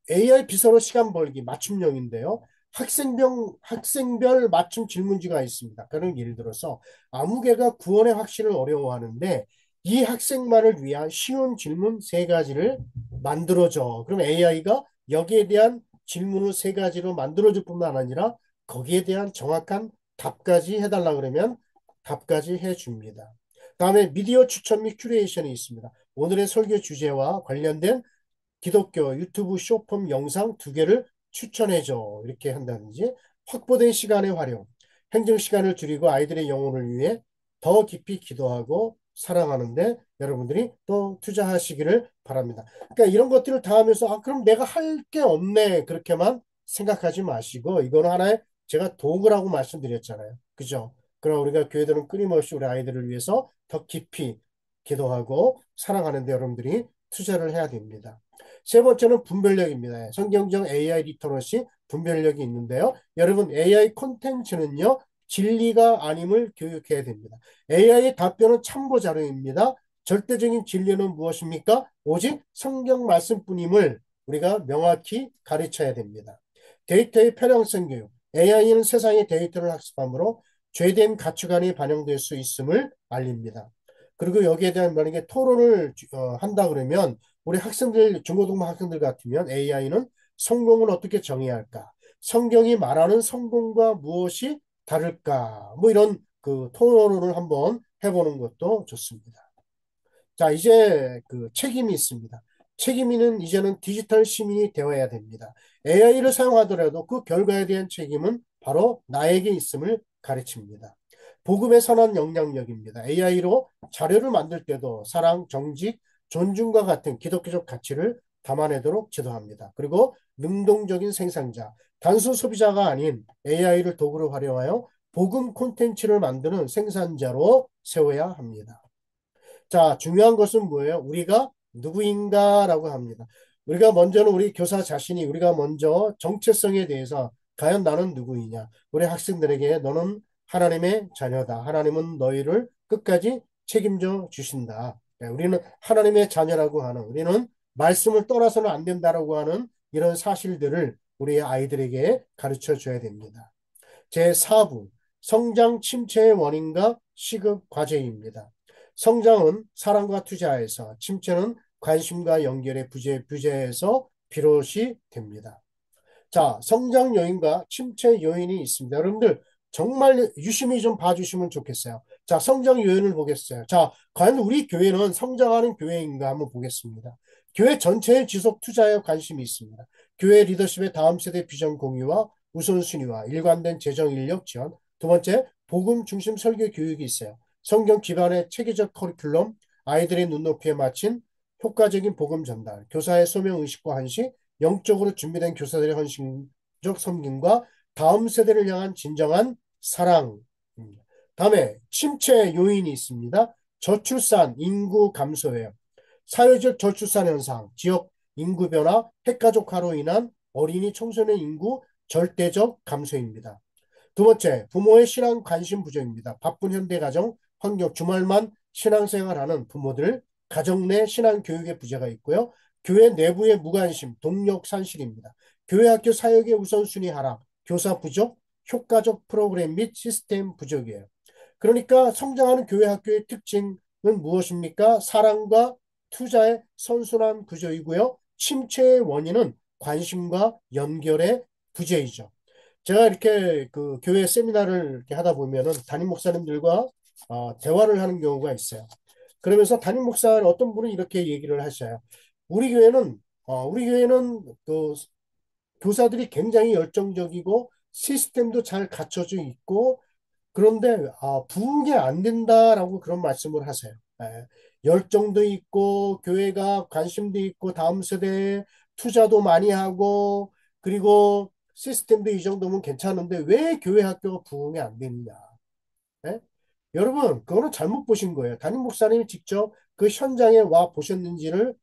AI 비서로 시간 벌기 맞춤형인데요. 학생별 맞춤 질문지가 있습니다. 그런 예를 들어서 아무 개가 구원의 확신을 어려워하는데 이 학생만을 위한 쉬운 질문 3가지를 만들어줘. 그럼 AI가 여기에 대한 질문을 3가지로 만들어줄 뿐만 아니라 거기에 대한 정확한 답까지 해달라 그러면 답까지 해줍니다. 다음에 미디어 추천 및 큐레이션이 있습니다. 오늘의 설교 주제와 관련된 기독교 유튜브 쇼폼 영상 2개를 추천해줘. 이렇게 한다든지 확보된 시간의 활용, 행정 시간을 줄이고 아이들의 영혼을 위해 더 깊이 기도하고 사랑하는데 여러분들이 또 투자하시기를 바랍니다. 그러니까 이런 것들을 다 하면서 그럼 내가 할 게 없네 그렇게만 생각하지 마시고 이거는 하나의 제가 도구라고 말씀드렸잖아요. 그죠? 그럼 우리가 교회들은 끊임없이 우리 아이들을 위해서 더 깊이 기도하고 사랑하는데 여러분들이 투자를 해야 됩니다. 세 번째는 분별력입니다. 성경적 AI 리터러시 분별력이 있는데요. 여러분 AI 콘텐츠는요. 진리가 아님을 교육해야 됩니다. AI의 답변은 참고 자료입니다. 절대적인 진리는 무엇입니까? 오직 성경 말씀뿐임을 우리가 명확히 가르쳐야 됩니다. 데이터의 편향성 교육. AI는 세상의 데이터를 학습하므로 죄된 가치관이 반영될 수 있음을 알립니다. 그리고 여기에 대한 만약에 토론을 한다 그러면 우리 학생들, 중고등부 학생들 같으면 AI는 성공을 어떻게 정의해야 할까? 성경이 말하는 성공과 무엇이 다를까? 뭐 이런 토론을 한번 해보는 것도 좋습니다. 자, 이제 책임이 있습니다. 책임이는 이제는 디지털 시민이 되어야 됩니다. AI를 사용하더라도 그 결과에 대한 책임은 바로 나에게 있음을 가르칩니다. 복음의 선한 영향력입니다. AI로 자료를 만들 때도 사랑, 정직, 존중과 같은 기독교적 가치를 담아내도록 지도합니다. 그리고 능동적인 생산자, 단순 소비자가 아닌 AI를 도구로 활용하여 복음 콘텐츠를 만드는 생산자로 세워야 합니다. 자, 중요한 것은 뭐예요? 우리가 누구인가라고 합니다. 우리가 먼저는 우리 교사 자신이 우리가 먼저 정체성에 대해서 과연 나는 누구이냐? 우리 학생들에게 너는 하나님의 자녀다. 하나님은 너희를 끝까지 책임져 주신다. 네, 우리는 하나님의 자녀라고 하는 우리는 말씀을 떠나서는 안 된다라고 하는 이런 사실들을 우리 아이들에게 가르쳐 줘야 됩니다. 제4부 성장 침체의 원인과 시급 과제입니다. 성장은 사랑과 투자에서, 침체는 관심과 연결의 부재에서 비롯이 됩니다. 자, 성장 요인과 침체 요인이 있습니다. 여러분들 정말 유심히 좀 봐주시면 좋겠어요. 자, 성장 요인을 보겠어요. 자, 과연 우리 교회는 성장하는 교회인가 한번 보겠습니다. 교회 전체의 지속 투자에 관심이 있습니다. 교회 리더십의 다음 세대 비전 공유와 우선순위와 일관된 재정 인력 지원. 두 번째, 복음 중심 설교 교육이 있어요. 성경 기반의 체계적 커리큘럼, 아이들의 눈높이에 맞춘 효과적인 복음 전달, 교사의 소명 의식과 한식, 영적으로 준비된 교사들의 헌신적 섬김과 다음 세대를 향한 진정한 사랑입니다. 다음에 침체 요인이 있습니다. 저출산, 인구 감소예요. 사회적 저출산 현상, 지역 인구 변화, 핵가족화로 인한 어린이 청소년 인구 절대적 감소입니다. 두 번째, 부모의 신앙 관심 부족입니다. 바쁜 현대 가정, 환경, 주말만 신앙생활하는 부모들, 가정 내 신앙 교육의 부재가 있고요. 교회 내부의 무관심, 동력 산실입니다. 교회 학교 사역의 우선순위 하락, 교사 부족, 효과적 프로그램 및 시스템 부족이에요. 그러니까 성장하는 교회 학교의 특징은 무엇입니까? 사랑과 투자의 선순환 구조이고요. 침체의 원인은 관심과 연결의 부재이죠. 제가 이렇게 그 교회 세미나를 이렇게 하다 보면은 담임 목사님들과 대화를 하는 경우가 있어요. 그러면서 담임 목사 어떤 분은 이렇게 얘기를 하셔요. 우리 교회는 그 교사들이 굉장히 열정적이고 시스템도 잘 갖춰져 있고 그런데 부흥이 안 된다라고 그런 말씀을 하세요. 예. 열정도 있고 교회가 관심도 있고 다음 세대에 투자도 많이 하고 그리고 시스템도 이 정도면 괜찮은데 왜 교회 학교가 부흥이 안 되느냐. 예? 여러분, 그거는 잘못 보신 거예요. 담임 목사님이 직접 그 현장에 와 보셨는지를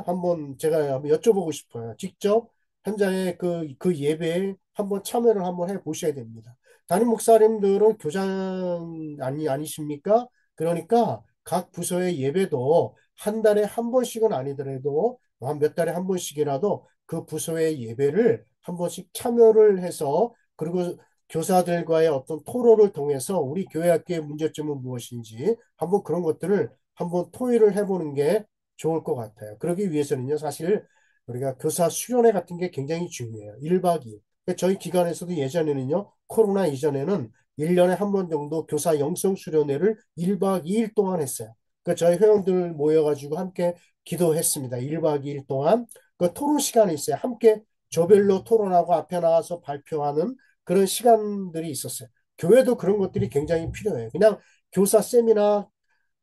한번 제가 한번 여쭤보고 싶어요. 직접 현장에 그 예배에 한번 참여를 한번 해 보셔야 됩니다. 담임 목사님들은 교장 아니십니까? 그러니까 각 부서의 예배도 한 달에 한 번씩은 아니더라도 한 몇 달에 한 번씩이라도 그 부서의 예배를 한 번씩 참여를 해서 그리고 교사들과의 어떤 토론을 통해서 우리 교회 학교의 문제점은 무엇인지 한번 그런 것들을 한번 토의를 해보는 게 좋을 것 같아요. 그러기 위해서는요, 사실 우리가 교사 수련회 같은 게 굉장히 중요해요. 1박 2일. 저희 기관에서도 예전에는요, 코로나 이전에는 1년에 한 번 정도 교사 영성 수련회를 1박 2일 동안 했어요. 저희 회원들 모여가지고 함께 기도했습니다. 1박 2일 동안. 그 토론 시간이 있어요. 함께 조별로 토론하고 앞에 나와서 발표하는 그런 시간들이 있었어요. 교회도 그런 것들이 굉장히 필요해요. 그냥 교사 세미나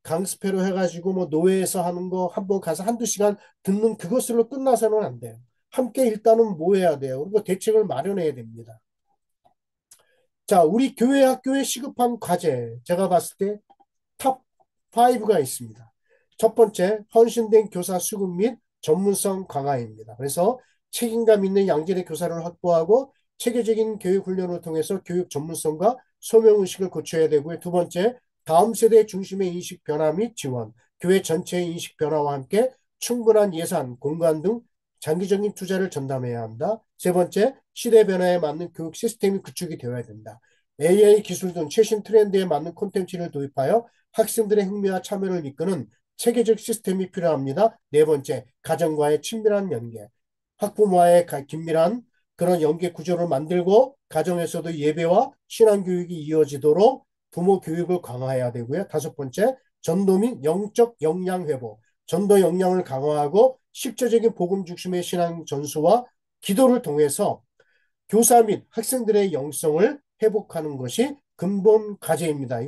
강습회로 해가지고 뭐 노회에서 하는 거 한번 가서 한두 시간 듣는 그것으로 끝나서는 안 돼요. 함께 일단은 모여야 돼요. 그리고 대책을 마련해야 됩니다. 자, 우리 교회 학교에 시급한 과제 제가 봤을 때 탑 5가 있습니다. 첫 번째, 헌신된 교사 수급 및 전문성 강화입니다. 그래서 책임감 있는 양질의 교사를 확보하고 체계적인 교육 훈련을 통해서 교육 전문성과 소명 의식을 고쳐야 되고요. 두 번째, 다음 세대 중심의 인식 변화 및 지원, 교회 전체의 인식 변화와 함께 충분한 예산, 공간 등 장기적인 투자를 전담해야 한다. 세 번째, 시대 변화에 맞는 교육 시스템이 구축이 되어야 된다. AI 기술 등 최신 트렌드에 맞는 콘텐츠를 도입하여 학생들의 흥미와 참여를 이끄는 체계적 시스템이 필요합니다. 네 번째, 가정과의 친밀한 연계. 학부모와의 긴밀한 그런 연계 구조를 만들고 가정에서도 예배와 신앙교육이 이어지도록 부모 교육을 강화해야 되고요. 다섯 번째, 전도 및 영적 역량 회복. 전도 역량을 강화하고 실제적인 복음 중심의 신앙 전수와 기도를 통해서 교사 및 학생들의 영성을 회복하는 것이 근본 과제입니다.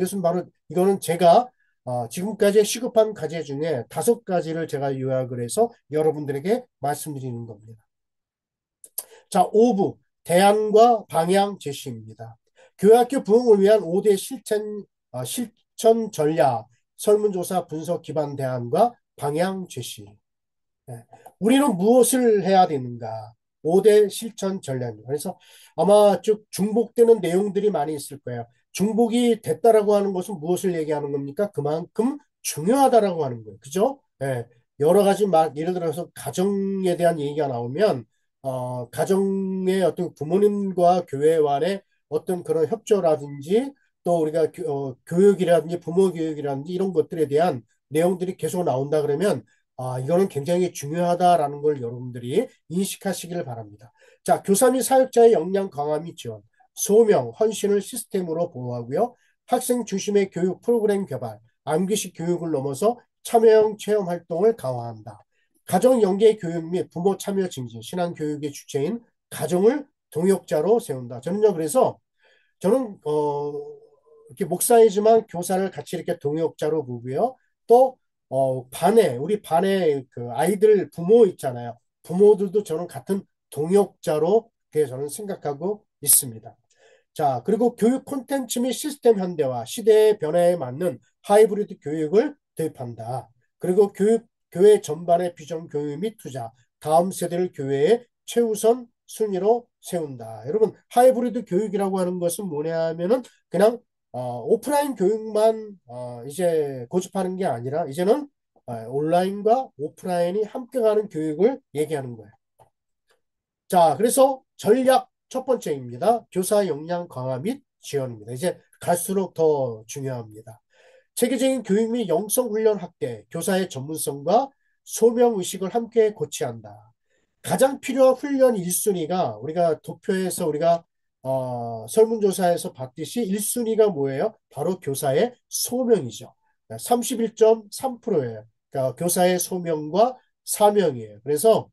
이거는 제가 지금까지 시급한 과제 중에 5가지를 제가 요약을 해서 여러분들에게 말씀드리는 겁니다. 자, 5부 대안과 방향 제시입니다. 교회학교 부흥을 위한 5대 실천 전략, 설문조사 분석 기반 대안과 방향 제시. 네. 우리는 무엇을 해야 되는가? 5대 실천 전략입니다. 그래서 아마 쭉 중복되는 내용들이 많이 있을 거예요. 중복이 됐다라고 하는 것은 무엇을 얘기하는 겁니까? 그만큼 중요하다라고 하는 거예요. 그죠? 예. 여러 가지 예를 들어서 가정에 대한 얘기가 나오면 가정의 어떤 부모님과 교회 간의 어떤 그런 협조라든지 또 우리가 교육이라든지 부모 교육이라든지 이런 것들에 대한 내용들이 계속 나온다 그러면 이거는 굉장히 중요하다라는 걸 여러분들이 인식하시기를 바랍니다. 자, 교사 및 사역자의 역량 강화 및 지원, 소명, 헌신을 시스템으로 보호하고요. 학생 중심의 교육 프로그램 개발, 암기식 교육을 넘어서 참여형 체험 활동을 강화한다. 가정 연계 교육 및 부모 참여 증진, 신앙 교육의 주체인 가정을 동역자로 세운다. 저는요, 그래서 저는 이렇게 목사이지만 교사를 같이 이렇게 동역자로 보고요. 또 반에 우리 반에 그 아이들 부모 있잖아요. 부모들도 저는 같은 동역자로 그렇게 저는 생각하고 있습니다. 자, 그리고 교육 콘텐츠 및 시스템 현대화, 시대의 변화에 맞는 하이브리드 교육을 도입한다. 그리고 교회 전반의 비전 교육 및 투자, 다음 세대를 교회의 최우선 순위로 세운다. 여러분, 하이브리드 교육이라고 하는 것은 뭐냐면은 그냥 오프라인 교육만 이제 고집하는 게 아니라 이제는 온라인과 오프라인이 함께 가는 교육을 얘기하는 거예요. 자, 그래서 전략 첫 번째입니다. 교사 역량 강화 및 지원입니다. 이제 갈수록 더 중요합니다. 체계적인 교육 및 영성 훈련 확대, 교사의 전문성과 소명 의식을 함께 고취한다. 가장 필요한 훈련 1순위가 우리가 도표에서 우리가 설문조사에서 봤듯이 1순위가 뭐예요? 바로 교사의 소명이죠. 31.3%예요. 그러니까 교사의 소명과 사명이에요. 그래서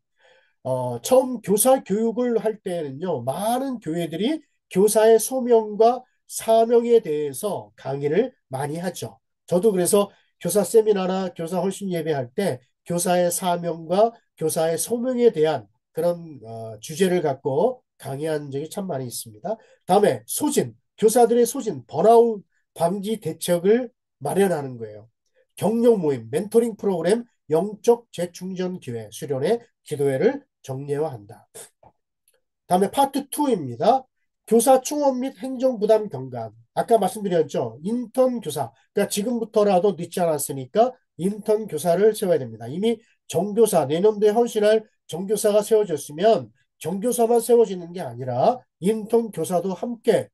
처음 교사 교육을 할 때는요, 많은 교회들이 교사의 소명과 사명에 대해서 강의를 많이 하죠. 저도 그래서 교사 세미나나 교사 홀씬 예배할 때 교사의 사명과 교사의 소명에 대한 그런 주제를 갖고 강의한 적이 참 많이 있습니다. 다음에 소진, 교사들의 소진, 번아웃 방지 대책을 마련하는 거예요. 격려 모임, 멘토링 프로그램, 영적 재충전 기회, 수련회, 기도회를 정례화한다. 다음에 파트 2입니다. 교사 충원 및 행정 부담 경감. 아까 말씀드렸죠. 인턴 교사. 그러니까 지금부터라도 늦지 않았으니까 인턴 교사를 세워야 됩니다. 이미 정교사, 내년도에 헌신할 정교사가 세워졌으면 정교사만 세워지는 게 아니라 인턴 교사도 함께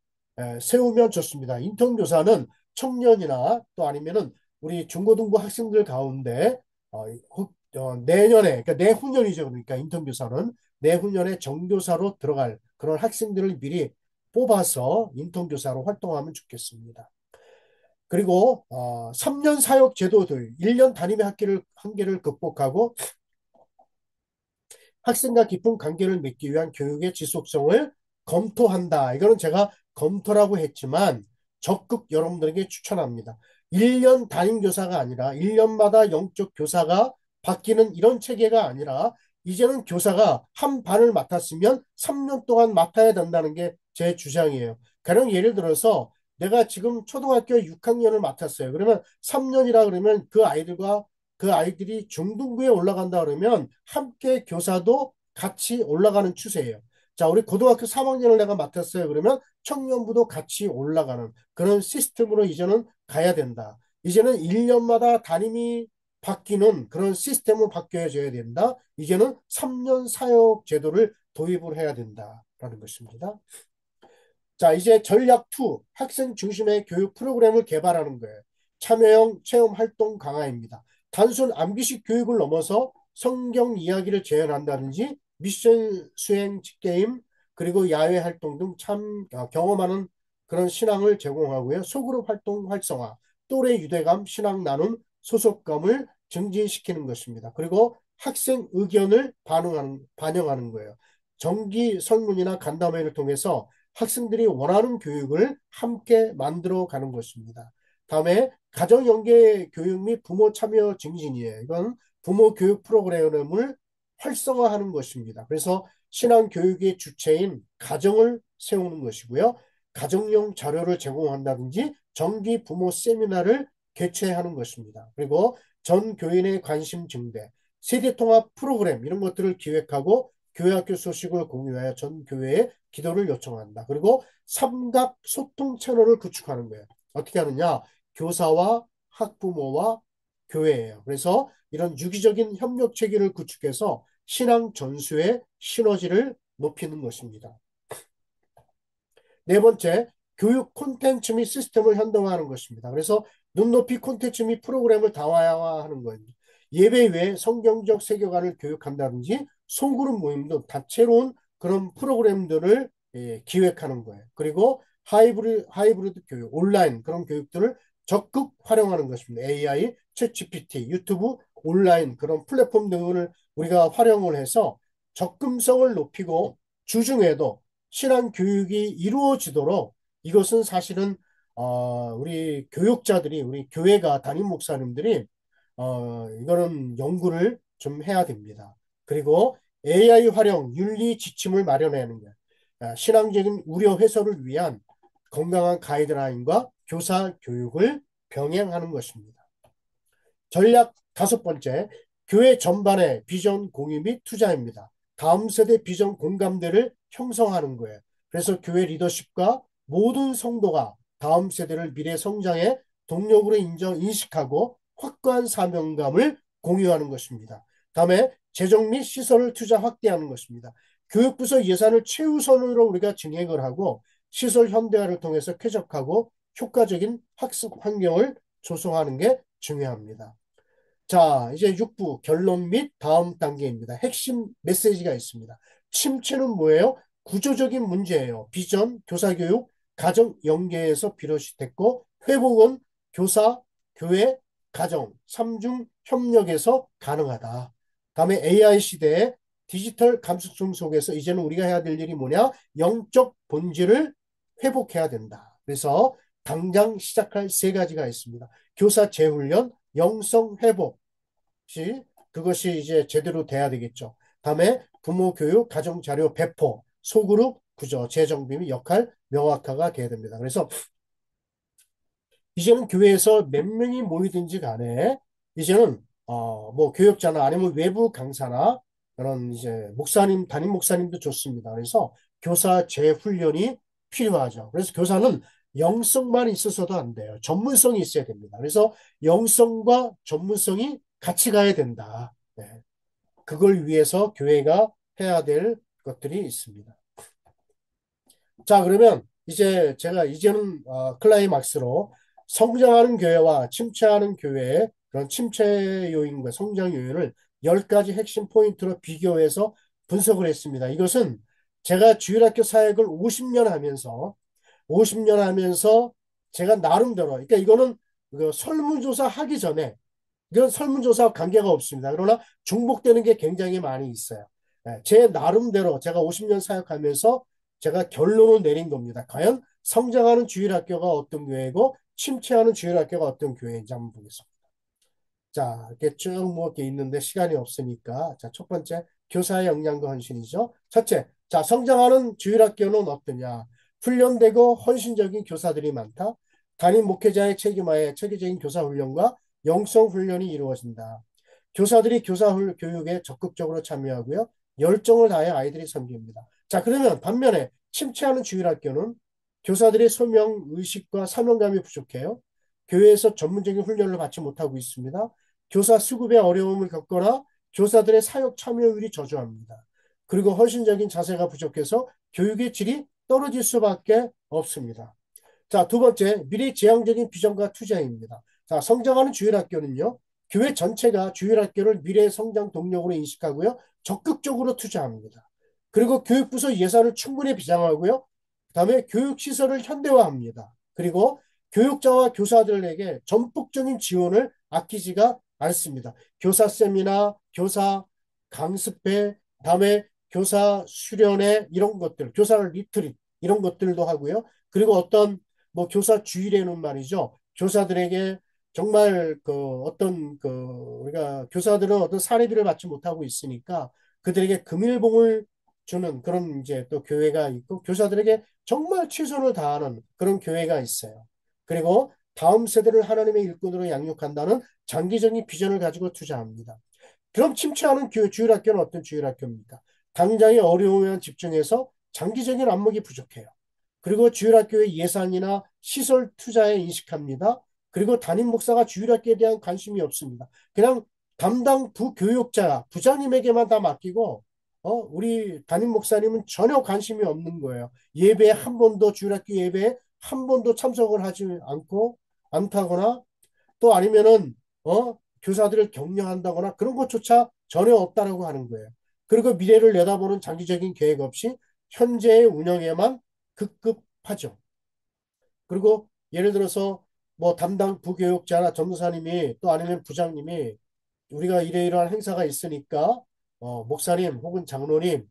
세우면 좋습니다. 인턴 교사는 청년이나 또 아니면은 우리 중고등부 학생들 가운데 내년에, 그러니까 내후년이죠. 그러니까 인턴 교사는 내후년에 정교사로 들어갈 그런 학생들을 미리 뽑아서 인턴 교사로 활동하면 좋겠습니다. 그리고 3년 사역 제도들, 1년 담임의 한계를 극복하고 학생과 깊은 관계를 맺기 위한 교육의 지속성을 검토한다. 이거는 제가 검토라고 했지만 적극 여러분들에게 추천합니다. 1년 담임 교사가 아니라 1년마다 영적 교사가 바뀌는 이런 체계가 아니라 이제는 교사가 한 반을 맡았으면 3년 동안 맡아야 된다는 게 제 주장이에요. 가령 예를 들어서 내가 지금 초등학교 6학년을 맡았어요. 그러면 3년이라 그러면 그 아이들이 중등부에 올라간다 그러면 함께 교사도 같이 올라가는 추세예요. 자, 우리 고등학교 3학년을 내가 맡았어요. 그러면 청년부도 같이 올라가는 그런 시스템으로 이제는 가야 된다. 이제는 1년마다 담임이 바뀌는 그런 시스템으로 바뀌어져야 된다. 이제는 3년 사역 제도를 도입을 해야 된다라는 것입니다. 자, 이제 전략 2, 학생 중심의 교육 프로그램을 개발하는 거예요. 참여형 체험 활동 강화입니다. 단순 암기식 교육을 넘어서 성경 이야기를 재현한다든지 미션 수행 게임 그리고 야외 활동 등 참 경험하는 그런 신앙을 제공하고요. 소그룹 활동 활성화, 또래 유대감, 신앙 나눔, 소속감을 증진시키는 것입니다. 그리고 학생 의견을 반영하는 거예요. 정기 설문이나 간담회를 통해서 학생들이 원하는 교육을 함께 만들어 가는 것입니다. 다음에 가정연계 교육 및 부모 참여 증진이에요. 이건 부모 교육 프로그램을 활성화하는 것입니다. 그래서 신앙교육의 주체인 가정을 세우는 것이고요. 가정용 자료를 제공한다든지 정기 부모 세미나를 개최하는 것입니다. 그리고 전 교인의 관심 증대, 세대통합 프로그램 이런 것들을 기획하고 교회학교 소식을 공유하여 전 교회에 기도를 요청한다. 그리고 삼각 소통 채널을 구축하는 거예요. 어떻게 하느냐? 교사와 학부모와 교회예요. 그래서 이런 유기적인 협력 체계를 구축해서 신앙 전수의 시너지를 높이는 것입니다. 네 번째, 교육 콘텐츠 및 시스템을 현대화하는 것입니다. 그래서 눈높이 콘텐츠 및 프로그램을 다양화하는 거예요. 예배 외에 성경적 세계관을 교육한다든지 소그룹 모임도 다채로운 그런 프로그램들을 기획하는 거예요. 그리고 하이브리드 교육, 온라인 그런 교육들을 적극 활용하는 것입니다. AI, 챗GPT, 유튜브, 온라인 그런 플랫폼 등을 우리가 활용을 해서 접근성을 높이고 주중에도 실한 교육이 이루어지도록 이것은 사실은 우리 교육자들이 우리 교회가 담임 목사님들이 이거는 연구를 좀 해야 됩니다. 그리고 AI 활용 윤리 지침을 마련하는 것, 신앙적인 우려 해소를 위한 건강한 가이드라인과 교사 교육을 병행하는 것입니다. 전략 다섯 번째, 교회 전반의 비전 공유 및 투자입니다. 다음 세대 비전 공감대를 형성하는 거예요. 그래서 교회 리더십과 모든 성도가 다음 세대를 미래 성장의 동력으로 인식하고 확고한 사명감을 공유하는 것입니다. 다음에 재정 및 시설을 투자 확대하는 것입니다. 교육부서 예산을 최우선으로 우리가 진행을 하고 시설 현대화를 통해서 쾌적하고 효과적인 학습 환경을 조성하는 게 중요합니다. 자, 이제 6부 결론 및 다음 단계입니다. 핵심 메시지가 있습니다. 침체는 뭐예요? 구조적인 문제예요. 비전, 교사교육, 가정 연계에서 비롯이 됐고 회복은 교사, 교회, 가정, 삼중 협력에서 가능하다. 다음에 AI 시대의 디지털 감수성 속에서 이제는 우리가 해야 될 일이 뭐냐? 영적 본질을 회복해야 된다. 그래서 당장 시작할 세 가지가 있습니다. 교사 재훈련, 영성 회복, 그것이 이제 제대로 돼야 되겠죠. 다음에 부모 교육, 가정 자료 배포, 소그룹 구조, 재정비 및 역할 명확화가 돼야 됩니다. 그래서 이제는 교회에서 몇 명이 모이든지 간에 이제는 뭐 교역자나 아니면 외부 강사나 그런 이제 목사님, 담임 목사님도 좋습니다. 그래서 교사 재훈련이 필요하죠. 그래서 교사는 영성만 있어서도 안 돼요. 전문성이 있어야 됩니다. 그래서 영성과 전문성이 같이 가야 된다. 네. 그걸 위해서 교회가 해야 될 것들이 있습니다. 자, 그러면 이제 제가 이제는 클라이막스로 성장하는 교회와 침체하는 교회의 그런 침체 요인과 성장 요인을 10가지 핵심 포인트로 비교해서 분석을 했습니다. 이것은 제가 주일학교 사역을 50년 하면서 제가 나름대로, 그러니까 이거는 그 설문조사 하기 전에 이건 설문조사와 관계가 없습니다. 그러나 중복되는 게 굉장히 많이 있어요. 제 나름대로 제가 50년 사역하면서 제가 결론을 내린 겁니다. 과연 성장하는 주일학교가 어떤 교회고 침체하는 주일학교가 어떤 교회인지 한번 보겠습니다. 자, 이렇게 쭉 뭐 이렇게 있는데 시간이 없으니까 자, 첫 번째 교사의 역량과 헌신이죠. 첫째, 자, 성장하는 주일학교는 어떠냐? 훈련되고 헌신적인 교사들이 많다. 담임 목회자의 책임하에 체계적인 교사 훈련과 영성 훈련이 이루어진다. 교사들이 교육에 적극적으로 참여하고요. 열정을 다해 아이들이 섬깁니다. 자, 그러면 반면에 침체하는 주일학교는 교사들의 소명 의식과 사명감이 부족해요. 교회에서 전문적인 훈련을 받지 못하고 있습니다. 교사 수급에 어려움을 겪거나 교사들의 사역 참여율이 저조합니다. 그리고 헌신적인 자세가 부족해서 교육의 질이 떨어질 수밖에 없습니다. 자, 두 번째, 미래지향적인 비전과 투자입니다. 자, 성장하는 주일학교는요, 교회 전체가 주일학교를 미래 성장 동력으로 인식하고요, 적극적으로 투자합니다. 그리고 교육부서 예산을 충분히 비장하고요, 그다음에 교육시설을 현대화합니다. 그리고 교육자와 교사들에게 전폭적인 지원을 아끼지가 않습니다. 교사 세미나, 교사 강습회, 다음에 교사 수련회 이런 것들, 교사 리트릿 이런 것들도 하고요. 그리고 어떤 뭐 교사 주일에는 말이죠. 교사들에게 정말 그 어떤 그 우리가 교사들은 어떤 사례비를 받지 못하고 있으니까 그들에게 금일봉을 주는 그런 이제 또 교회가 있고 교사들에게 정말 최선을 다하는 그런 교회가 있어요. 그리고 다음 세대를 하나님의 일꾼으로 양육한다는 장기적인 비전을 가지고 투자합니다. 그럼 침체하는 주일학교는 어떤 주일학교입니까? 당장의 어려움에 집중해서 장기적인 안목이 부족해요. 그리고 주일학교의 예산이나 시설 투자에 인식합니다. 그리고 담임 목사가 주일학교에 대한 관심이 없습니다. 그냥 담당 부교육자, 부장님에게만 다 맡기고, 우리 담임 목사님은 전혀 관심이 없는 거예요. 예배에 한 번도, 주일학교 예배에 한 번도 참석을 하지 않다거나, 또 아니면은, 교사들을 격려한다거나 그런 것조차 전혀 없다라고 하는 거예요. 그리고 미래를 내다보는 장기적인 계획 없이 현재의 운영에만 급급하죠. 그리고 예를 들어서 뭐 담당 부교육자나 전도사님이 또 아니면 부장님이 우리가 이러이러한 행사가 있으니까 목사님 혹은 장로님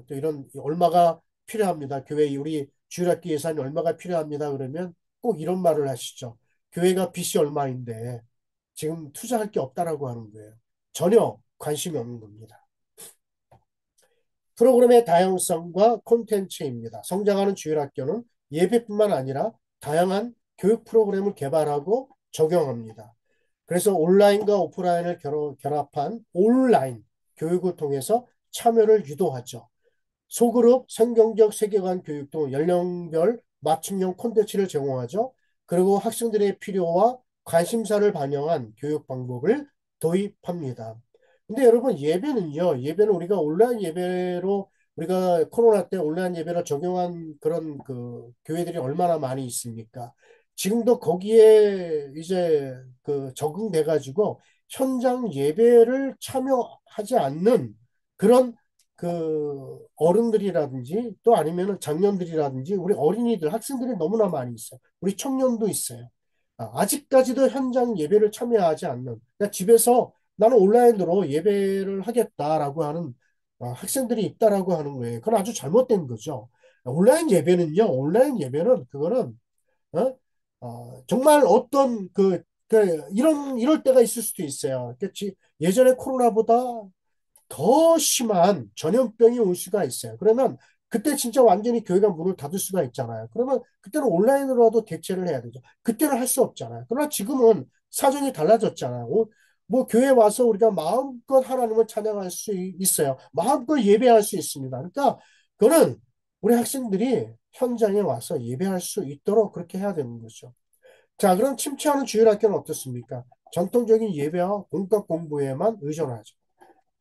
또 이런 얼마가 필요합니다. 교회 우리 주일학교 예산이 얼마가 필요합니다. 그러면 꼭 이런 말을 하시죠. 교회가 빚이 얼마인데 지금 투자할 게 없다라고 하는 거예요. 전혀 관심이 없는 겁니다. 프로그램의 다양성과 콘텐츠입니다. 성장하는 주일학교는 예배뿐만 아니라 다양한 교육 프로그램을 개발하고 적용합니다. 그래서 온라인과 오프라인을 결합한 온라인 교육을 통해서 참여를 유도하죠. 소그룹 성경적 세계관 교육도 연령별 맞춤형 콘텐츠를 제공하죠. 그리고 학생들의 필요와 관심사를 반영한 교육 방법을 도입합니다. 근데 여러분 예배는 우리가 온라인 예배로 우리가 코로나 때 온라인 예배를 적용한 그런 그 교회들이 얼마나 많이 있습니까? 지금도 거기에 이제 그 적응돼 가지고 현장 예배를 참여하지 않는 그런 그 어른들이라든지 또 아니면은 장년들이라든지 우리 어린이들, 학생들이 너무나 많이 있어요. 우리 청년도 있어요. 아직까지도 현장 예배를 참여하지 않는, 그러니까 집에서 나는 온라인으로 예배를 하겠다라고 하는 학생들이 있다라고 하는 거예요. 그건 아주 잘못된 거죠. 온라인 예배는 그거는 정말 어떤 이럴 때가 있을 수도 있어요. 예전에 코로나보다 더 심한 전염병이 올 수가 있어요. 그러면 그때 진짜 완전히 교회가 문을 닫을 수가 있잖아요. 그러면 그때는 온라인으로라도 대체를 해야 되죠. 그때는 할 수 없잖아요. 그러나 지금은 사정이 달라졌잖아요. 뭐 교회 와서 우리가 마음껏 하나님을 찬양할 수 있어요. 마음껏 예배할 수 있습니다. 그러니까 그거는 우리 학생들이 현장에 와서 예배할 수 있도록 그렇게 해야 되는 거죠. 자, 그럼 침체하는 주일학교는 어떻습니까? 전통적인 예배와 공과 공부에만 의존하죠.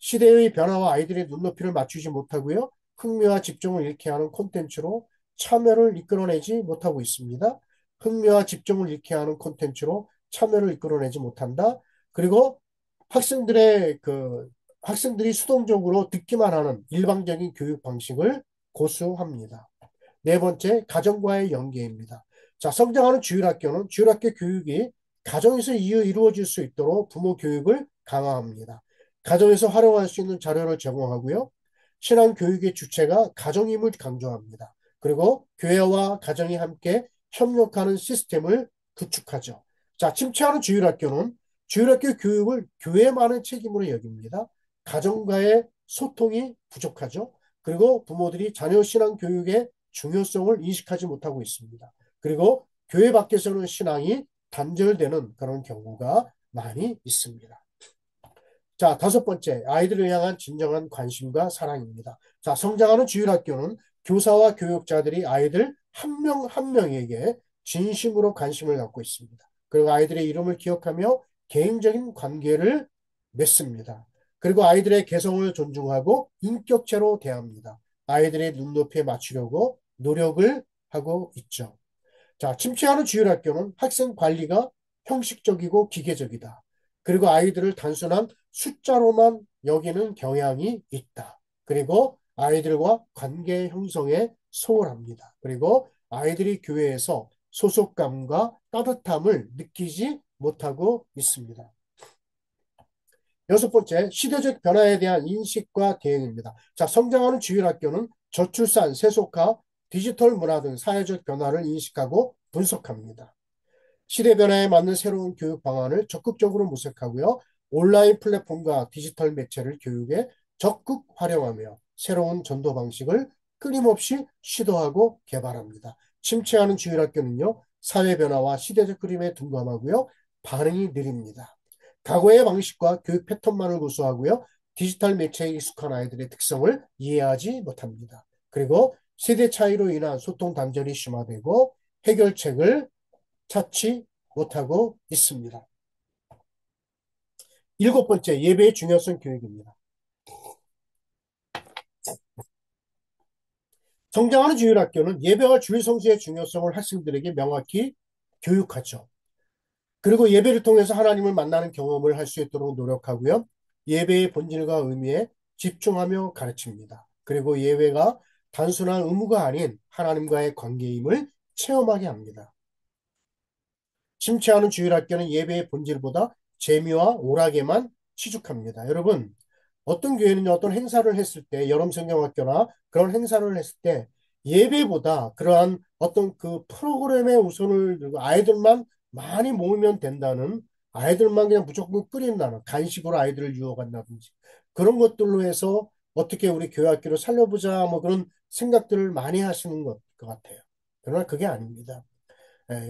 시대의 변화와 아이들의 눈높이를 맞추지 못하고요. 흥미와 집중을 잃게 하는 콘텐츠로 참여를 이끌어내지 못하고 있습니다. 흥미와 집중을 잃게 하는 콘텐츠로 참여를 이끌어내지 못한다. 그리고 학생들의 학생들이 수동적으로 듣기만 하는 일방적인 교육 방식을 고수합니다. 네 번째, 가정과의 연계입니다. 자, 성장하는 주일학교는 주일학교 교육이 가정에서 이루어질 수 있도록 부모 교육을 강화합니다. 가정에서 활용할 수 있는 자료를 제공하고요. 신앙 교육의 주체가 가정임을 강조합니다. 그리고 교회와 가정이 함께 협력하는 시스템을 구축하죠. 자, 침체하는 주일학교는 주일학교 교육을 교회만의 책임으로 여깁니다. 가정과의 소통이 부족하죠. 그리고 부모들이 자녀 신앙 교육에 중요성을 인식하지 못하고 있습니다. 그리고 교회 밖에서는 신앙이 단절되는 그런 경우가 많이 있습니다. 자, 다섯 번째, 아이들을 향한 진정한 관심과 사랑입니다. 자, 성장하는 주일학교는 교사와 교육자들이 아이들 한 명 한 명에게 진심으로 관심을 갖고 있습니다. 그리고 아이들의 이름을 기억하며 개인적인 관계를 맺습니다. 그리고 아이들의 개성을 존중하고 인격체로 대합니다. 아이들의 눈높이에 맞추려고 노력을 하고 있죠. 자, 침체하는 주일학교는 학생 관리가 형식적이고 기계적이다. 그리고 아이들을 단순한 숫자로만 여기는 경향이 있다. 그리고 아이들과 관계 형성에 소홀합니다. 그리고 아이들이 교회에서 소속감과 따뜻함을 느끼지 못하고 있습니다. 여섯 번째, 시대적 변화에 대한 인식과 대응입니다. 자, 성장하는 주일학교는 저출산, 세속화, 디지털 문화 등 사회적 변화를 인식하고 분석합니다. 시대 변화에 맞는 새로운 교육 방안을 적극적으로 모색하고요. 온라인 플랫폼과 디지털 매체를 교육에 적극 활용하며 새로운 전도 방식을 끊임없이 시도하고 개발합니다. 침체하는 주일학교는요. 사회 변화와 시대적 흐름에 둔감하고요. 반응이 느립니다. 과거의 방식과 교육 패턴만을 고수하고요. 디지털 매체에 익숙한 아이들의 특성을 이해하지 못합니다. 그리고 세대 차이로 인한 소통 단절이 심화되고 해결책을 찾지 못하고 있습니다. 일곱 번째, 예배의 중요성 교육입니다. 성장하는 주일학교는 예배와 주일 성수의 중요성을 학생들에게 명확히 교육하죠. 그리고 예배를 통해서 하나님을 만나는 경험을 할 수 있도록 노력하고요. 예배의 본질과 의미에 집중하며 가르칩니다. 그리고 예배가 단순한 의무가 아닌 하나님과의 관계임을 체험하게 합니다. 심취하는 주일학교는 예배의 본질보다 재미와 오락에만 치중합니다. 여러분, 어떤 교회는 어떤 행사를 했을 때, 여름성경학교나 그런 행사를 했을 때 예배보다 그러한 어떤 그 프로그램에 우선을 두고 아이들만 많이 모으면 된다는, 아이들만 그냥 무조건 끌인다는, 간식으로 아이들을 유혹한다든지 그런 것들로 해서 어떻게 우리 교회 학교를 살려보자 뭐 그런 생각들을 많이 하시는 것 같아요. 그러나 그게 아닙니다.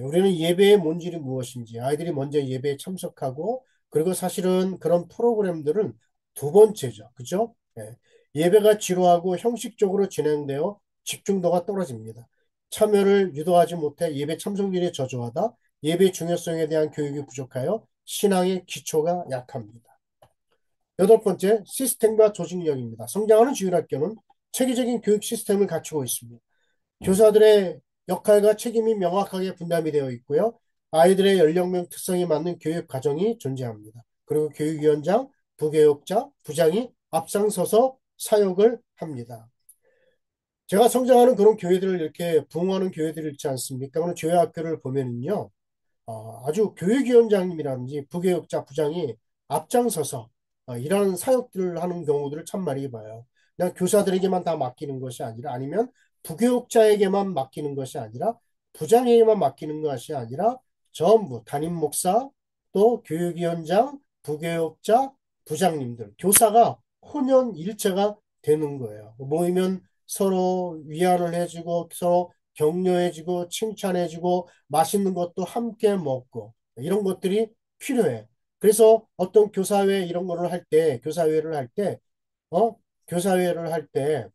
우리는 예배의 본질이 무엇인지, 아이들이 먼저 예배에 참석하고, 그리고 사실은 그런 프로그램들은 두 번째죠. 그죠? 예배가 지루하고 형식적으로 진행되어 집중도가 떨어집니다. 참여를 유도하지 못해 예배 참석률이 저조하다, 예배 중요성에 대한 교육이 부족하여 신앙의 기초가 약합니다. 여덟 번째, 시스템과 조직력입니다. 성장하는 주일학교는 체계적인 교육 시스템을 갖추고 있습니다. 교사들의 역할과 책임이 명확하게 분담이 되어 있고요. 아이들의 연령명 특성에 맞는 교육 과정이 존재합니다. 그리고 교육위원장, 부교육자, 부장이 앞장서서 사역을 합니다. 제가 성장하는 그런 교회들을 이렇게 부흥하는 교회들이 있지 않습니까? 그런 교회 학교를 보면은요. 아주 교육위원장님이라든지 부교육자 부장이 앞장서서 이런 사역들을 하는 경우들을 참 많이 봐요. 그냥 교사들에게만 다 맡기는 것이 아니라 아니면 부교육자에게만 맡기는 것이 아니라 부장에게만 맡기는 것이 아니라 전부 담임 목사 또 교육위원장, 부교육자, 부장님들, 교사가 혼연일체가 되는 거예요. 모이면 서로 위안을 해주고 서로 격려해주고 칭찬해주고 맛있는 것도 함께 먹고 이런 것들이 필요해. 그래서 어떤 교사회 이런 거를 할 때, 교사회를 할 때, 어? 교사회를 할 때,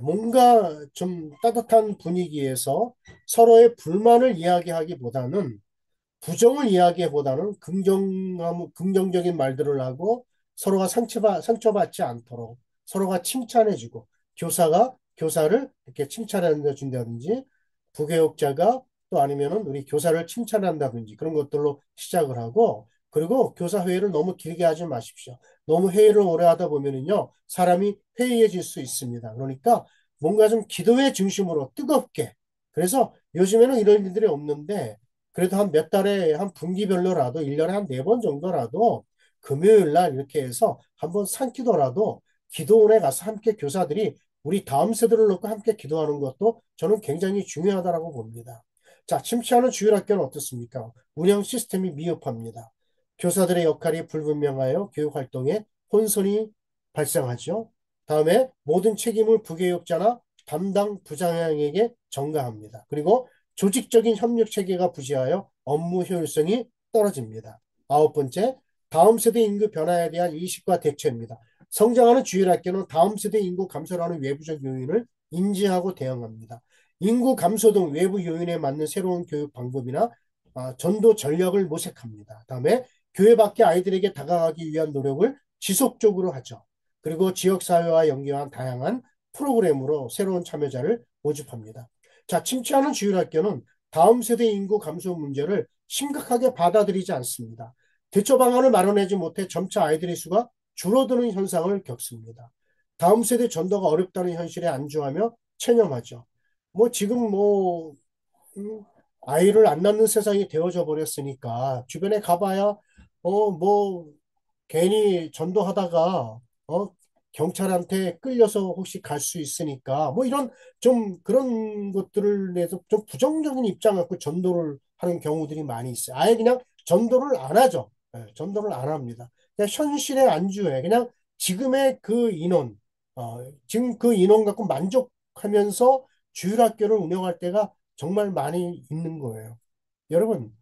뭔가 좀 따뜻한 분위기에서 서로의 불만을 이야기하기보다는 부정을 이야기보다는 긍정적인 말들을 하고 서로가 상처받지 않도록 서로가 칭찬해주고 교사가 교사를 이렇게 칭찬해 준다든지 부교육자가 또 아니면은 우리 교사를 칭찬한다든지 그런 것들로 시작을 하고 그리고 교사 회의를 너무 길게 하지 마십시오. 너무 회의를 오래 하다 보면은요 사람이 회의해질 수 있습니다. 그러니까 뭔가 좀 기도회 중심으로 뜨겁게 그래서 요즘에는 이런 일들이 없는데 그래도 한 몇 달에 한 분기별로라도 1년에 한 네 번 정도라도 금요일 날 이렇게 해서 한번 산기도라도 기도원에 가서 함께 교사들이 우리 다음 세대를 놓고 함께 기도하는 것도 저는 굉장히 중요하다고 봅니다. 자, 침체하는 주일학교는 어떻습니까? 운영 시스템이 미흡합니다. 교사들의 역할이 불분명하여 교육활동에 혼선이 발생하죠. 다음에 모든 책임을 부교육자나 담당 부장에게 전가합니다. 그리고 조직적인 협력 체계가 부재하여 업무 효율성이 떨어집니다. 아홉 번째, 다음 세대 인구 변화에 대한 인식과 대처입니다. 성장하는 주일학교는 다음 세대 인구 감소라는 외부적 요인을 인지하고 대응합니다. 인구 감소 등 외부 요인에 맞는 새로운 교육 방법이나 전도 전략을 모색합니다. 다음에 교회 밖의 아이들에게 다가가기 위한 노력을 지속적으로 하죠. 그리고 지역사회와 연계한 다양한 프로그램으로 새로운 참여자를 모집합니다. 자, 침체하는 주일학교는 다음 세대 인구 감소 문제를 심각하게 받아들이지 않습니다. 대처 방안을 마련하지 못해 점차 아이들의 수가 줄어드는 현상을 겪습니다. 다음 세대 전도가 어렵다는 현실에 안주하며 체념하죠. 뭐 지금 음, 아이를 안 낳는 세상이 되어져 버렸으니까 주변에 가봐야 뭐 괜히 전도하다가 경찰한테 끌려서 혹시 갈 수 있으니까 뭐 이런 좀 그런 것들을 내서 좀 부정적인 입장 갖고 전도를 하는 경우들이 많이 있어요. 아예 그냥 전도를 안 하죠. 전도를 안 합니다. 그냥 현실에 안주해. 그냥 지금의 그 인원, 지금 그 인원 갖고 만족하면서 주일학교를 운영할 때가 정말 많이 있는 거예요. 여러분,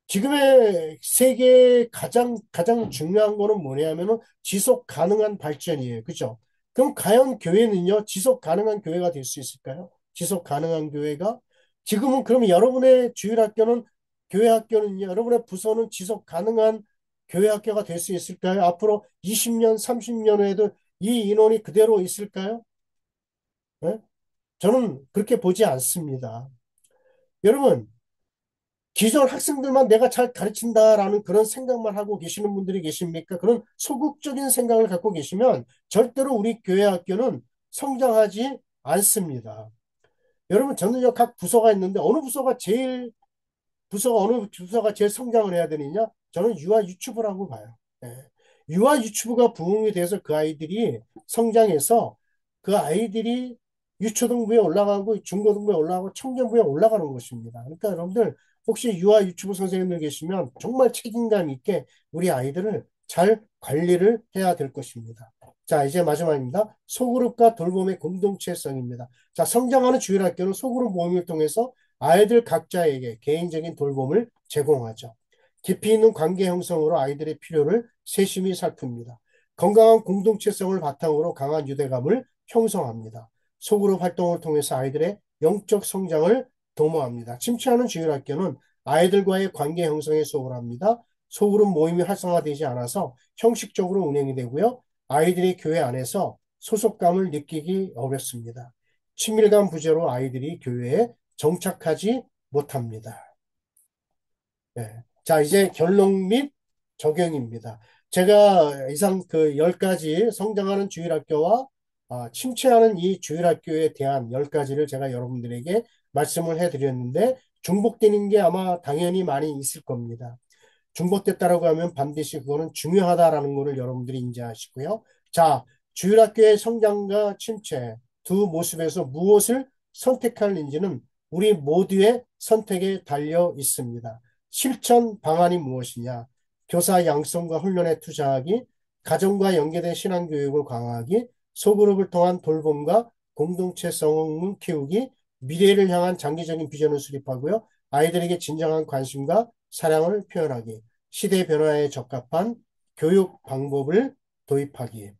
지금의 세계의 가장 중요한 거는 뭐냐면은 지속 가능한 발전이에요. 그죠? 그럼 과연 교회는요, 지속 가능한 교회가 될 수 있을까요? 지속 가능한 교회가? 지금은 그럼 여러분의 주일학교는, 교회 학교는요, 여러분의 부서는 지속 가능한 교회 학교가 될 수 있을까요? 앞으로 20년, 30년 후에도 이 인원이 그대로 있을까요? 네? 저는 그렇게 보지 않습니다. 여러분, 기존 학생들만 내가 잘 가르친다라는 그런 생각만 하고 계시는 분들이 계십니까? 그런 소극적인 생각을 갖고 계시면 절대로 우리 교회 학교는 성장하지 않습니다. 여러분, 저는요, 각 부서가 있는데 어느 부서가 제일 성장을 해야 되느냐? 저는 유아 유치부라고 봐요. 예. 유아 유치부가 부흥이 돼서 그 아이들이 성장해서 그 아이들이 유초등부에 올라가고 중고등부에 올라가고 청년부에 올라가는 것입니다. 그러니까 여러분들 혹시 유아 유치부 선생님들 계시면 정말 책임감 있게 우리 아이들을 잘 관리를 해야 될 것입니다. 자, 이제 마지막입니다. 소그룹과 돌봄의 공동체성입니다. 자, 성장하는 주일학교는 소그룹 모임을 통해서 아이들 각자에게 개인적인 돌봄을 제공하죠. 깊이 있는 관계 형성으로 아이들의 필요를 세심히 살핍니다. 건강한 공동체성을 바탕으로 강한 유대감을 형성합니다. 소그룹 활동을 통해서 아이들의 영적 성장을 도모합니다. 침체하는 주일학교는 아이들과의 관계 형성에 소홀합니다. 소그룹 모임이 활성화되지 않아서 형식적으로 운영이 되고요. 아이들이 교회 안에서 소속감을 느끼기 어렵습니다. 친밀감 부재로 아이들이 교회에 정착하지 못합니다. 네. 자, 이제 결론 및 적용입니다. 제가 이상 그 10가지 성장하는 주일학교와 침체하는 이 주일학교에 대한 10가지를 제가 여러분들에게 말씀을 해드렸는데 중복되는 게 아마 당연히 많이 있을 겁니다. 중복됐다라고 하면 반드시 그거는 중요하다라는 것을 여러분들이 인지하시고요. 자, 주일학교의 성장과 침체 두 모습에서 무엇을 선택할는지는 우리 모두의 선택에 달려 있습니다. 실천 방안이 무엇이냐? 교사 양성과 훈련에 투자하기, 가정과 연계된 신앙교육을 강화하기, 소그룹을 통한 돌봄과 공동체성을 키우기, 미래를 향한 장기적인 비전을 수립하고요. 아이들에게 진정한 관심과 사랑을 표현하기, 시대 변화에 적합한 교육 방법을 도입하기.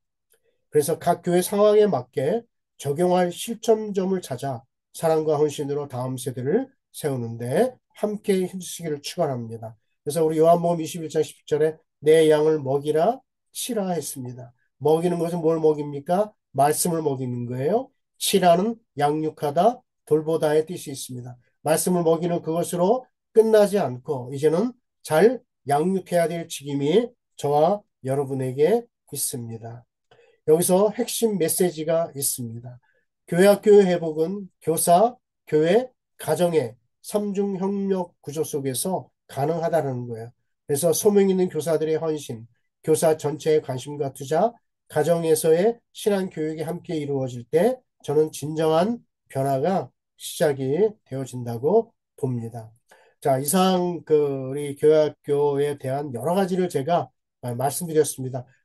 그래서 각 교회 상황에 맞게 적용할 실천점을 찾아 사랑과 헌신으로 다음 세대를 세우는데 함께 힘쓰기를 축원합니다. 그래서 우리 요한복음 21장 10절에 내 양을 먹이라 치라 했습니다. 먹이는 것은 뭘 먹입니까? 말씀을 먹이는 거예요. 치라는 양육하다, 돌보다의 뜻이 있습니다. 말씀을 먹이는 그것으로 끝나지 않고 이제는 잘 양육해야 될 책임이 저와 여러분에게 있습니다. 여기서 핵심 메시지가 있습니다. 교회학교의 회복은 교사, 교회, 가정의 삼중협력 구조 속에서 가능하다는 거예요. 그래서 소명 있는 교사들의 헌신, 교사 전체의 관심과 투자, 가정에서의 신앙 교육이 함께 이루어질 때 저는 진정한 변화가 시작이 되어진다고 봅니다. 자, 이상 우리 교회학교에 대한 여러 가지를 제가 말씀드렸습니다.